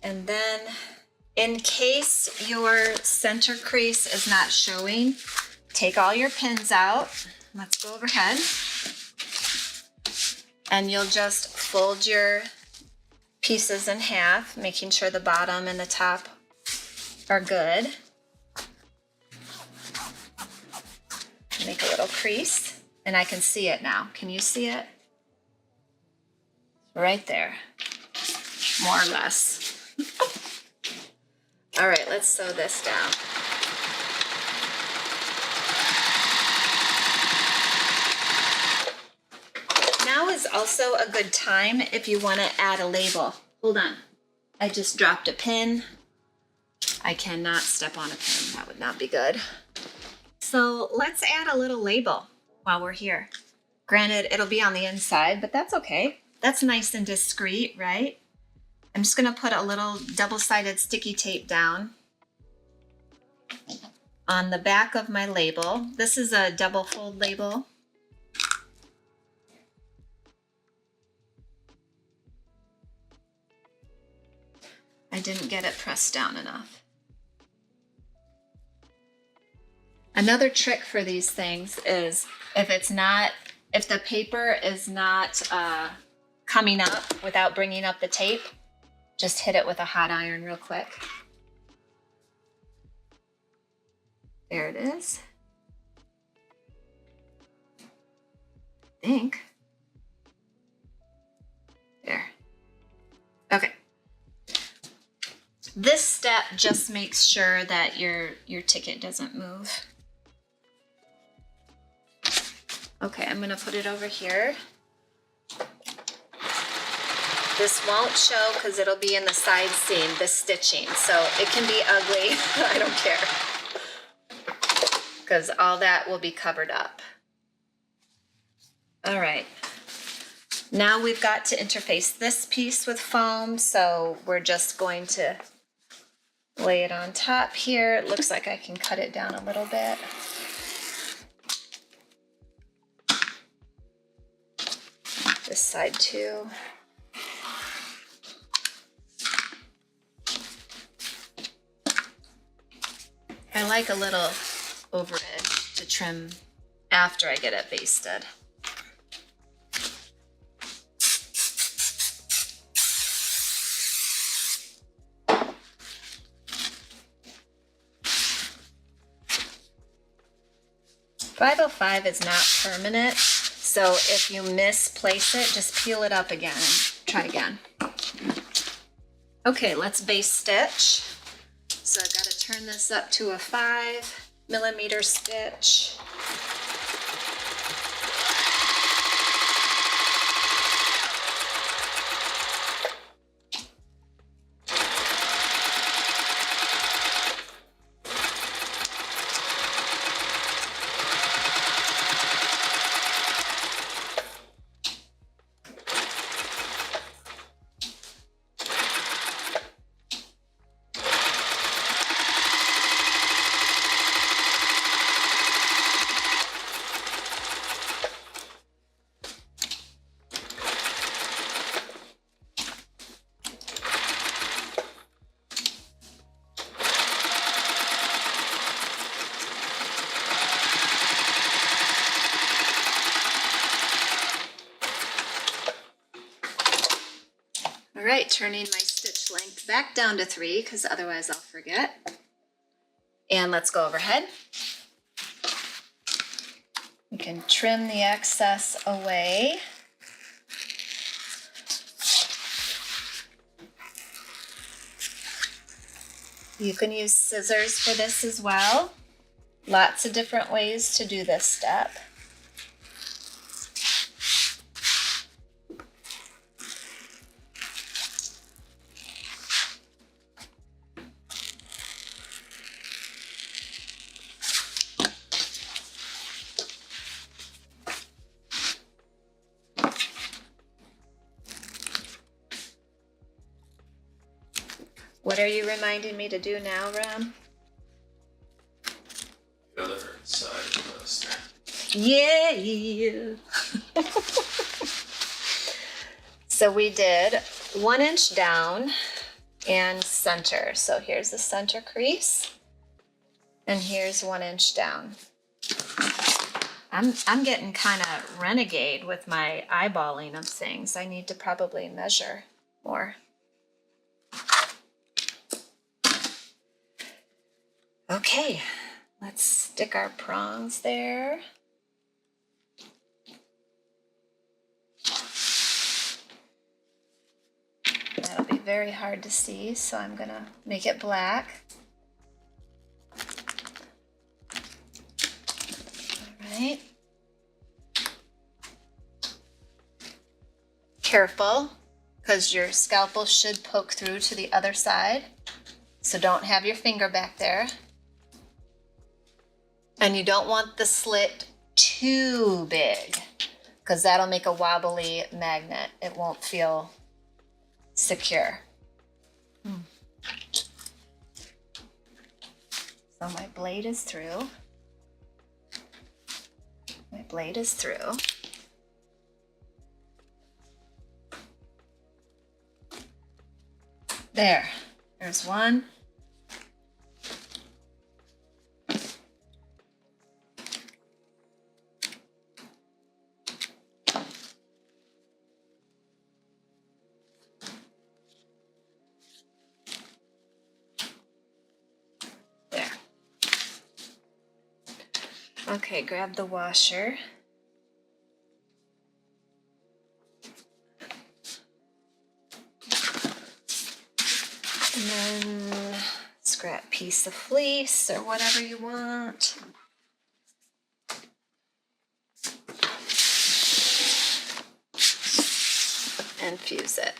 And then in case your center crease is not showing, take all your pins out. Let's go overhead. And you'll just fold your pieces in half, making sure the bottom and the top are good. Make a little crease, and I can see it now. Can you see it? Right there, more or less. All right, let's sew this down. Now is also a good time if you want to add a label. Hold on, I just dropped a pin. I cannot step on a pin, that would not be good. So let's add a little label while we're here. Granted, it'll be on the inside, but that's okay. That's nice and discreet, right? I'm just gonna put a little double-sided sticky tape down on the back of my label. This is a double fold label. didn't get it pressed down enough. Another trick for these things is if the paper is not coming up without bringing up the tape, just hit it with a hot iron real quick. There it is. I think. There. Okay. This step just makes sure that your ticket doesn't move. Okay, I'm gonna put it over here. This won't show because it'll be in the side seam, this stitching, so it can be ugly. I don't care, because all that will be covered up. All right, now we've got to interface this piece with foam, so we're just going to lay it on top here. It looks like I can cut it down a little bit. This side too. I like a little over edge to trim after I get it basted. .505 is not permanent, so if you misplace it, just peel it up again and try again. Okay, let's base stitch. So I've got to turn this up to a 5mm stitch. All right, turning my stitch length back down to 3 because otherwise I'll forget. And let's go overhead. You can trim the excess away. You can use scissors for this as well. Lots of different ways to do this step. What are you reminding me to do now, Ram? The other side of the snare. Yeah. So we did 1 inch down and center. So here's the center crease, and here's 1 inch down. I'm getting kind of renegade with my eyeballing of things. I need to probably measure more. Okay, let's stick our prongs there. That'll be very hard to see, so I'm gonna make it black. All right. Careful, because your scalpel should poke through to the other side, so don't have your finger back there. And you don't want the slit too big, because that'll make a wobbly magnet. It won't feel secure. So my blade is through. My blade is through. There. There's one. There. Okay, grab the washer. And then scrap piece of fleece or whatever you want. And fuse it.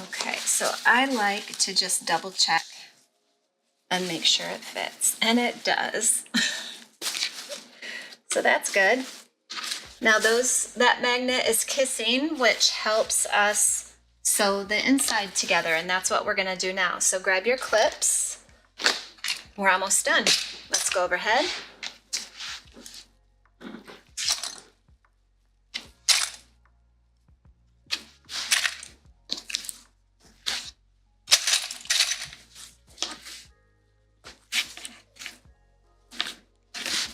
Okay, so I like to just double check and make sure it fits, and it does. So that's good. Now that magnet is kissing, which helps us sew the inside together, and that's what we're gonna do now. So grab your clips. We're almost done. Let's go overhead.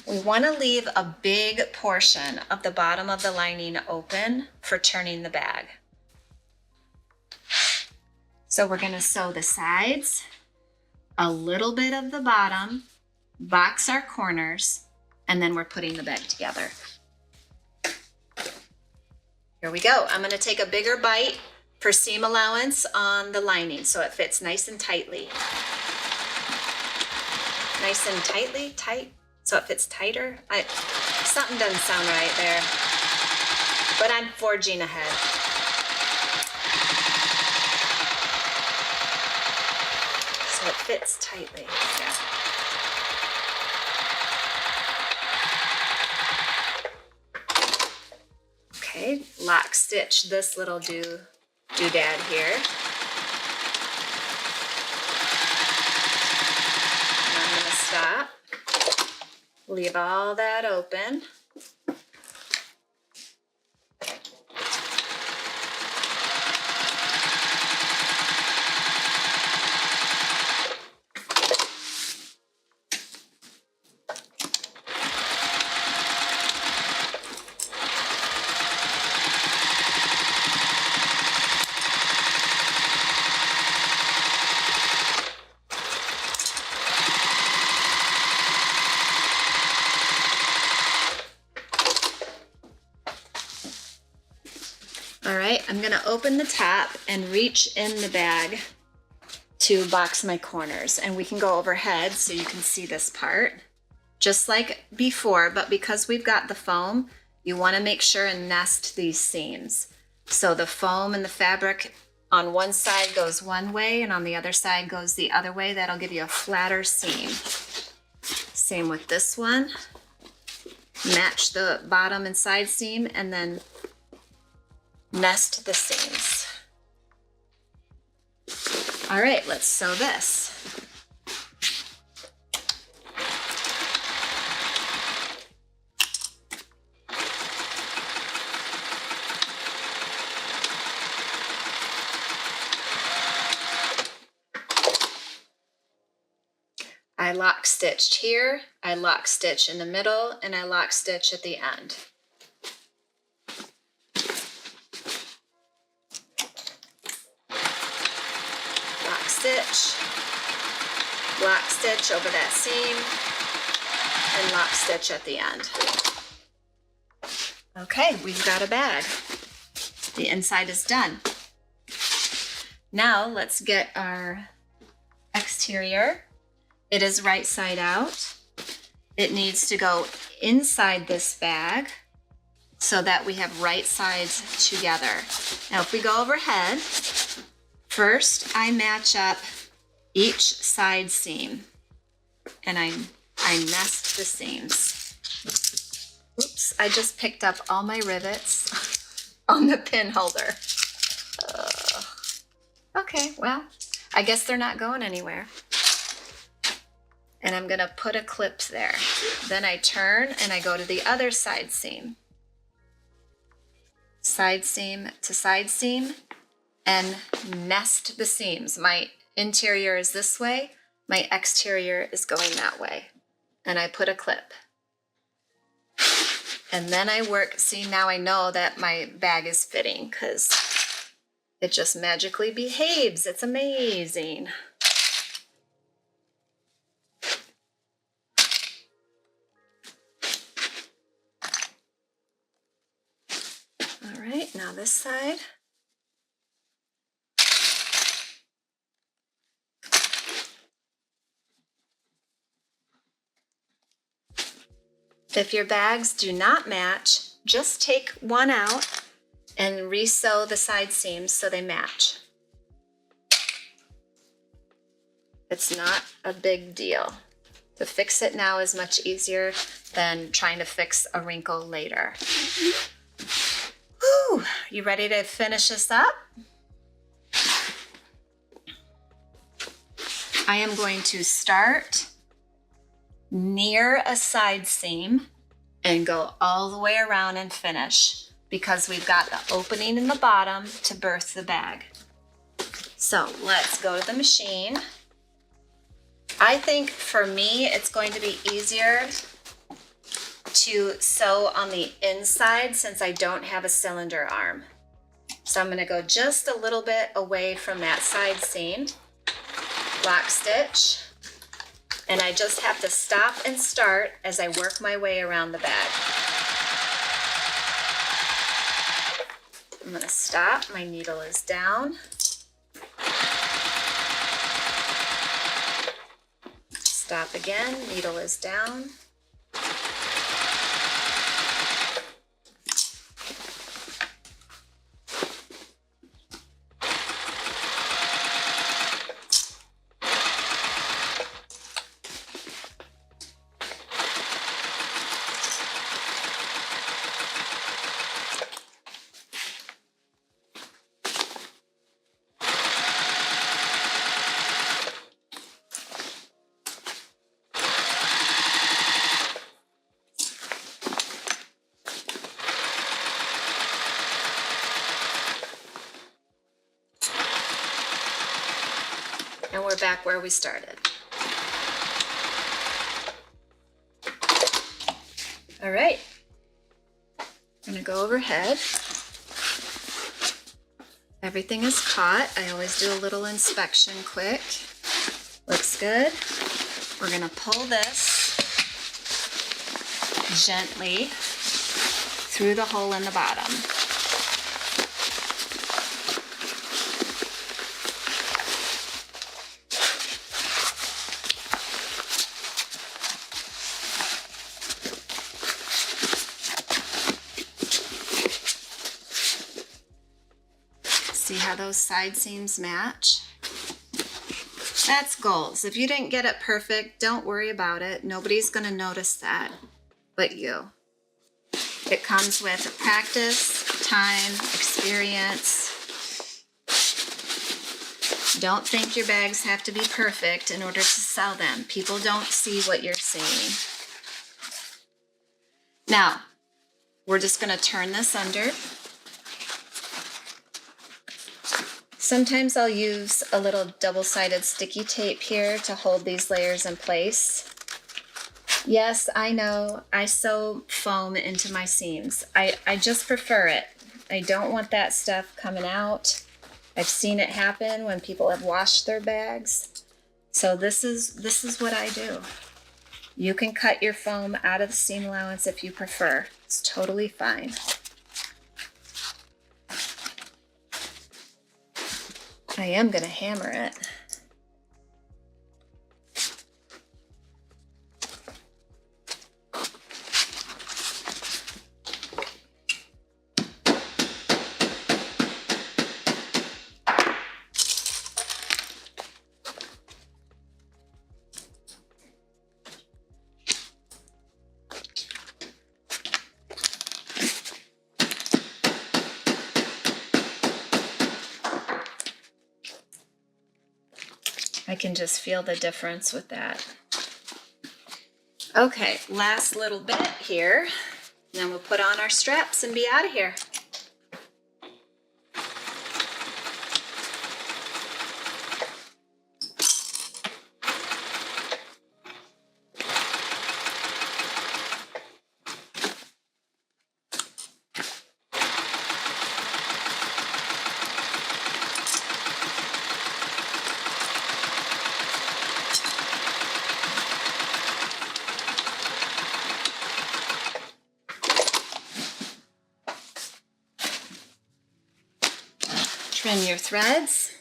We want to leave a big portion of the bottom of the lining open for turning the bag. So we're going to sew the sides, a little bit of the bottom, box our corners, and then we're putting the bag together. Here we go. I'm going to take a bigger bite for seam allowance on the lining so it fits nice and tightly. Nice and tightly, tight. So it fits tighter. Something doesn't sound right there, but I'm forging ahead. So it fits tightly. Yeah. Okay, lock stitch this little doodad here. And I'm gonna stop. Leave all that open. All right, I'm gonna open the top and reach in the bag to box my corners, and we can go overhead so you can see this part. Just like before, but because we've got the foam, you wanna make sure and nest these seams. So the foam and the fabric on one side goes one way and on the other side goes the other way. That'll give you a flatter seam. Same with this one. Match the bottom and side seam and then nest the seams. All right, let's sew this. I lock stitched here, I lock stitch in the middle, and I lock stitch at the end. Lock stitch over that seam, and lock stitch at the end. Okay, we've got a bag. The inside is done. Now let's get our exterior. It is right side out. It needs to go inside this bag so that we have right sides together. Now if we go overhead, first I match up each side seam and I nest the seams. Oops, I just picked up all my rivets on the pin holder. Okay, well, I guess they're not going anywhere. and I'm gonna put a clip there. Then I turn and I go to the other side seam to side seam, and nest the seams. My interior is this way, my exterior is going that way. And I put a clip. And then I work, see, now I know that my bag is fitting because it just magically behaves. It's amazing. All right, now this side. If your bags do not match, just take one out and re-sew the side seams so they match. It's not a big deal. To fix it now is much easier than trying to fix a wrinkle later. Whew, you ready to finish this up? I am going to start near a side seam and go all the way around and finish because we've got the opening in the bottom to birth the bag. So let's go to the machine. I think for me, it's going to be easier to sew on the inside since I don't have a cylinder arm. So I'm going to go just a little bit away from that side seam, lock stitch, and I just have to stop and start as I work my way around the bag. I'm going to stop, my needle is down. Stop again, needle is down. And we're back where we started. All right, I'm gonna go overhead. Everything is caught. I always do a little inspection quick. Looks good. We're gonna pull this gently through the hole in the bottom. See how those side seams match? That's goals. If you didn't get it perfect, don't worry about it. Nobody's going to notice that but you. It comes with practice, time, experience. Don't think your bags have to be perfect in order to sell them. People don't see what you're seeing. Now, we're just going to turn this under. Sometimes I'll use a little double-sided sticky tape here to hold these layers in place. Yes, I know, I sew foam into my seams. I just prefer it. I don't want that stuff coming out. I've seen it happen when people have washed their bags. So this is what I do. You can cut your foam out of the seam allowance if you prefer. It's totally fine. I am going to hammer it. I can just feel the difference with that. Okay, last little bit here. And then we'll put on our straps and be out of here. Trim your threads.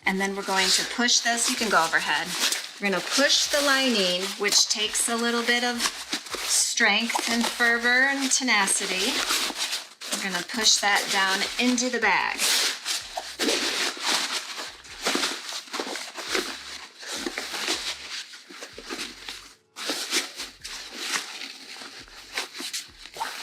And then we're going to push this. You can go overhead. We're going to push the lining, which takes a little bit of strength and fervor and tenacity. We're going to push that down into the bag.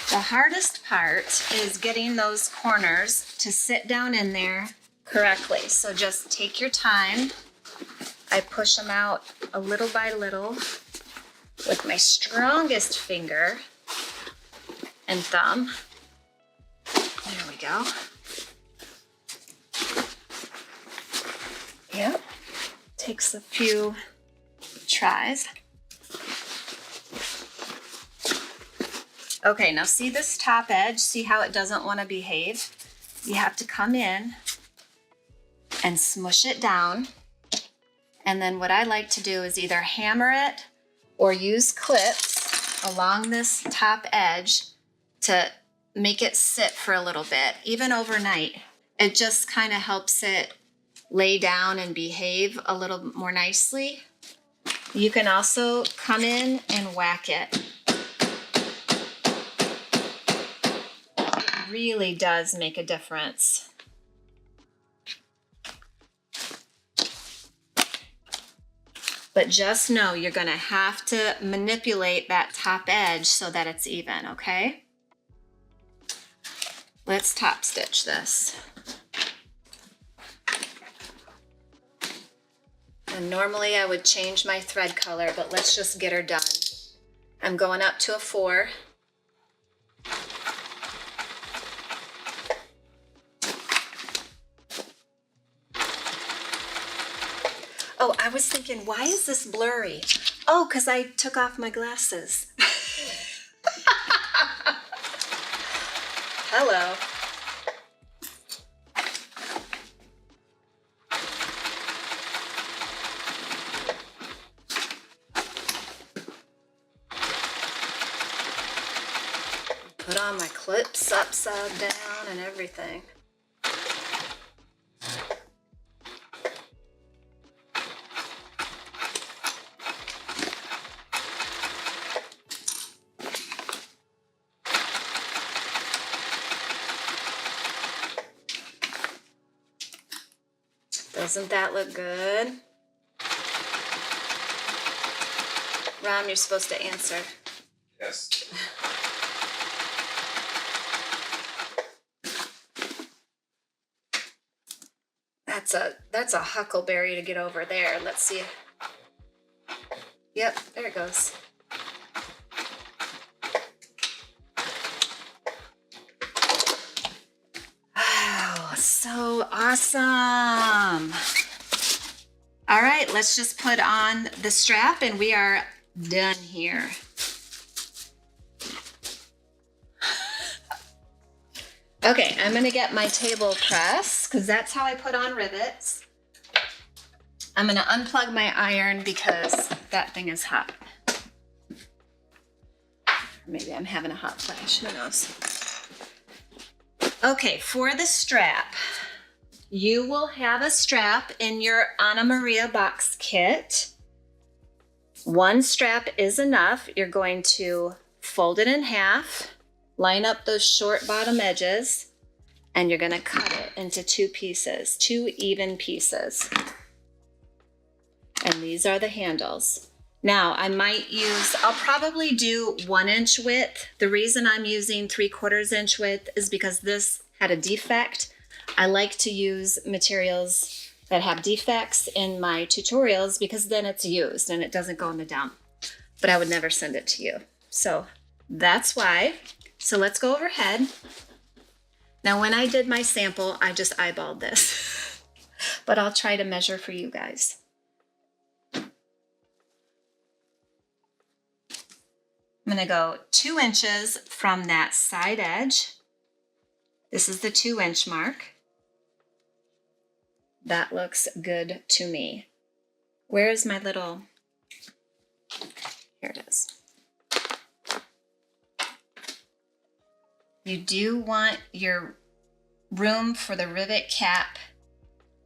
The hardest part is getting those corners to sit down in there correctly. So just take your time. I push them out a little by little with my strongest finger and thumb. There we go. Yep. Takes a few tries. Okay, now see this top edge? See how it doesn't want to behave? You have to come in and smush it down. And then what I like to do is either hammer it or use clips along this top edge to make it sit for a little bit, even overnight. It just kind of helps it lay down and behave a little more nicely. You can also come in and whack it. It really does make a difference. But just know you're going to have to manipulate that top edge so that it's even, okay? Let's top stitch this. And normally I would change my thread color, but let's just get her done. I'm going up to a 4. Oh, I was thinking, why is this blurry? Oh, because I took off my glasses. Hello. Put on my clips upside down and everything. Doesn't that look good? Ram, you're supposed to answer. Yes. That's a huckleberry to get over there. Let's see. Yep, there it goes. Wow, so awesome. All right, let's just put on the strap and we are done here. Okay, I'm gonna get my table press because that's how I put on rivets. I'm gonna unplug my iron because that thing is hot. Maybe I'm having a hot flash, who knows? Okay, for the strap, you will have a strap in your Anna Maria box kit. One strap is enough. You're going to fold it in half, line up those short bottom edges, and you're gonna cut it into 2 pieces, 2 even pieces. And these are the handles. Now I'll probably do 1 inch width. The reason I'm using 3/4 inch width is because this had a defect. I like to use materials that have defects in my tutorials because then it's used and it doesn't go in the dump. But I would never send it to you. So that's why. So let's go overhead. Now when I did my sample, I just eyeballed this. But I'll try to measure for you guys. I'm going to go 2 inches from that side edge. This is the 2-inch mark. That looks good to me. Where is my little, here it is. You do want your room for the rivet cap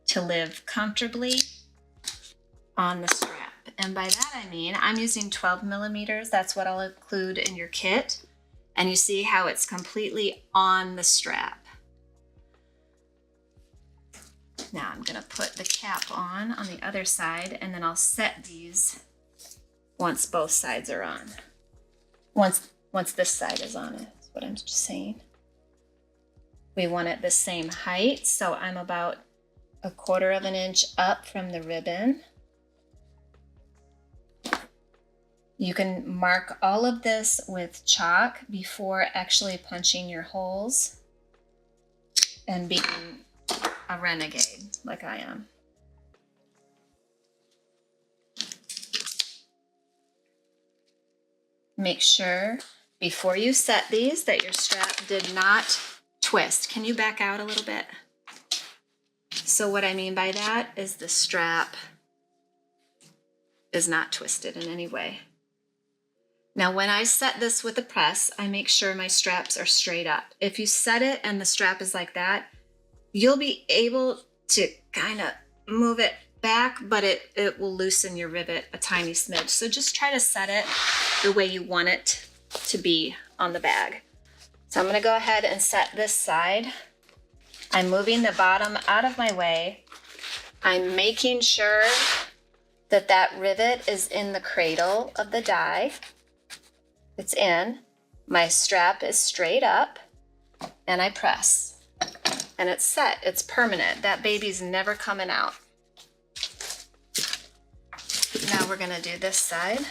to live comfortably on the strap. And by that I mean, I'm using 12 millimeters. That's what I'll include in your kit. And you see how it's completely on the strap. Now I'm gonna put the cap on the other side, and then I'll set these once both sides are on. Once this side is on, is what I'm just saying. We want it the same height, so I'm about 1/4 of an inch up from the ribbon. You can mark all of this with chalk before actually punching your holes and being a renegade like I am. Make sure before you set these that your strap did not twist. Can you back out a little bit? So what I mean by that is the strap is not twisted in any way. Now when I set this with a press, I make sure my straps are straight up. If you set it and the strap is like that, you'll be able to kind of move it back, but it will loosen your rivet a tiny smidge. So just try to set it the way you want it to be on the bag. So I'm gonna go ahead and set this side. I'm moving the bottom out of my way. I'm making sure that that rivet is in the cradle of the die. It's in. My strap is straight up, and I press. And it's set, it's permanent. That baby's never coming out. Now we're gonna do this side.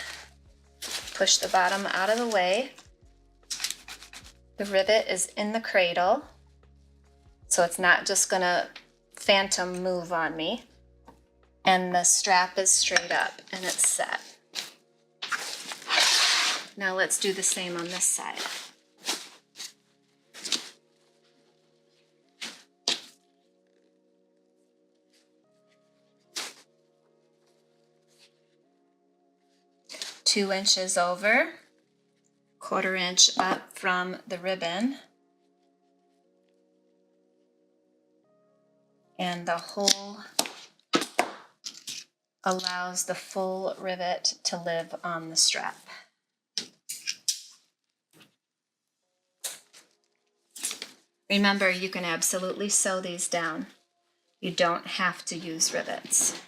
Push the bottom out of the way. The rivet is in the cradle, so it's not just gonna phantom move on me. And the strap is straight up and it's set. Now let's do the same on this side. Two inches over, 1/4 inch up from the ribbon. And the hole allows the full rivet to live on the strap. Remember, you can absolutely sew these down. You don't have to use rivets.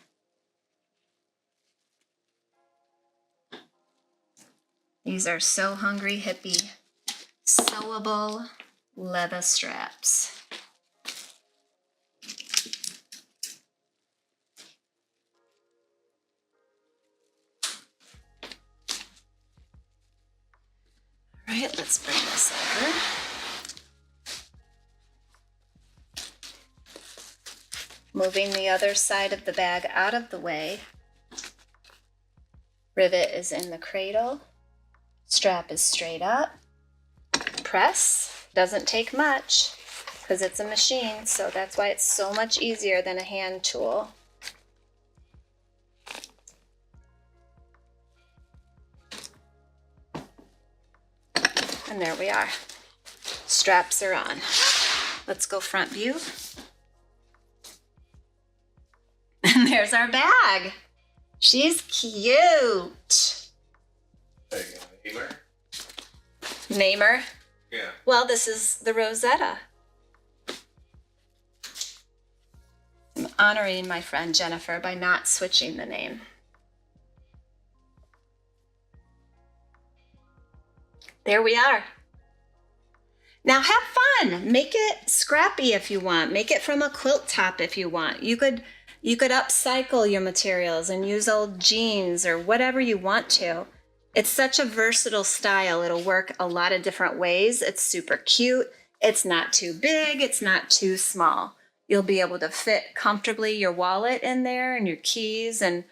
These are So Hungry Hippie sewable leather straps. All right, let's bring this over. Moving the other side of the bag out of the way. Rivet is in the cradle. Strap is straight up. Press. Doesn't take much because it's a machine, so that's why it's so much easier than a hand tool. And there we are. Straps are on. Let's go front view. And there's our bag. She's cute. Name her? Name her? Yeah. Well, this is the Rosetta. I'm honoring my friend Jennifer by not switching the name. There we are. Now have fun. Make it scrappy if you want. Make it from a quilt top if you want. You could upcycle your materials and use old jeans or whatever you want to. It's such a versatile style. It'll work a lot of different ways. It's super cute. It's not too big. It's not too small. You'll be able to fit comfortably your wallet in there and your keys and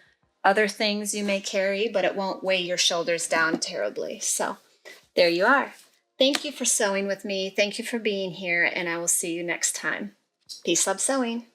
other things you may carry, but it won't weigh your shoulders down terribly. So there you are. Thank you for sewing with me. Thank you for being here, and I will see you next time. Peace, love, sewing.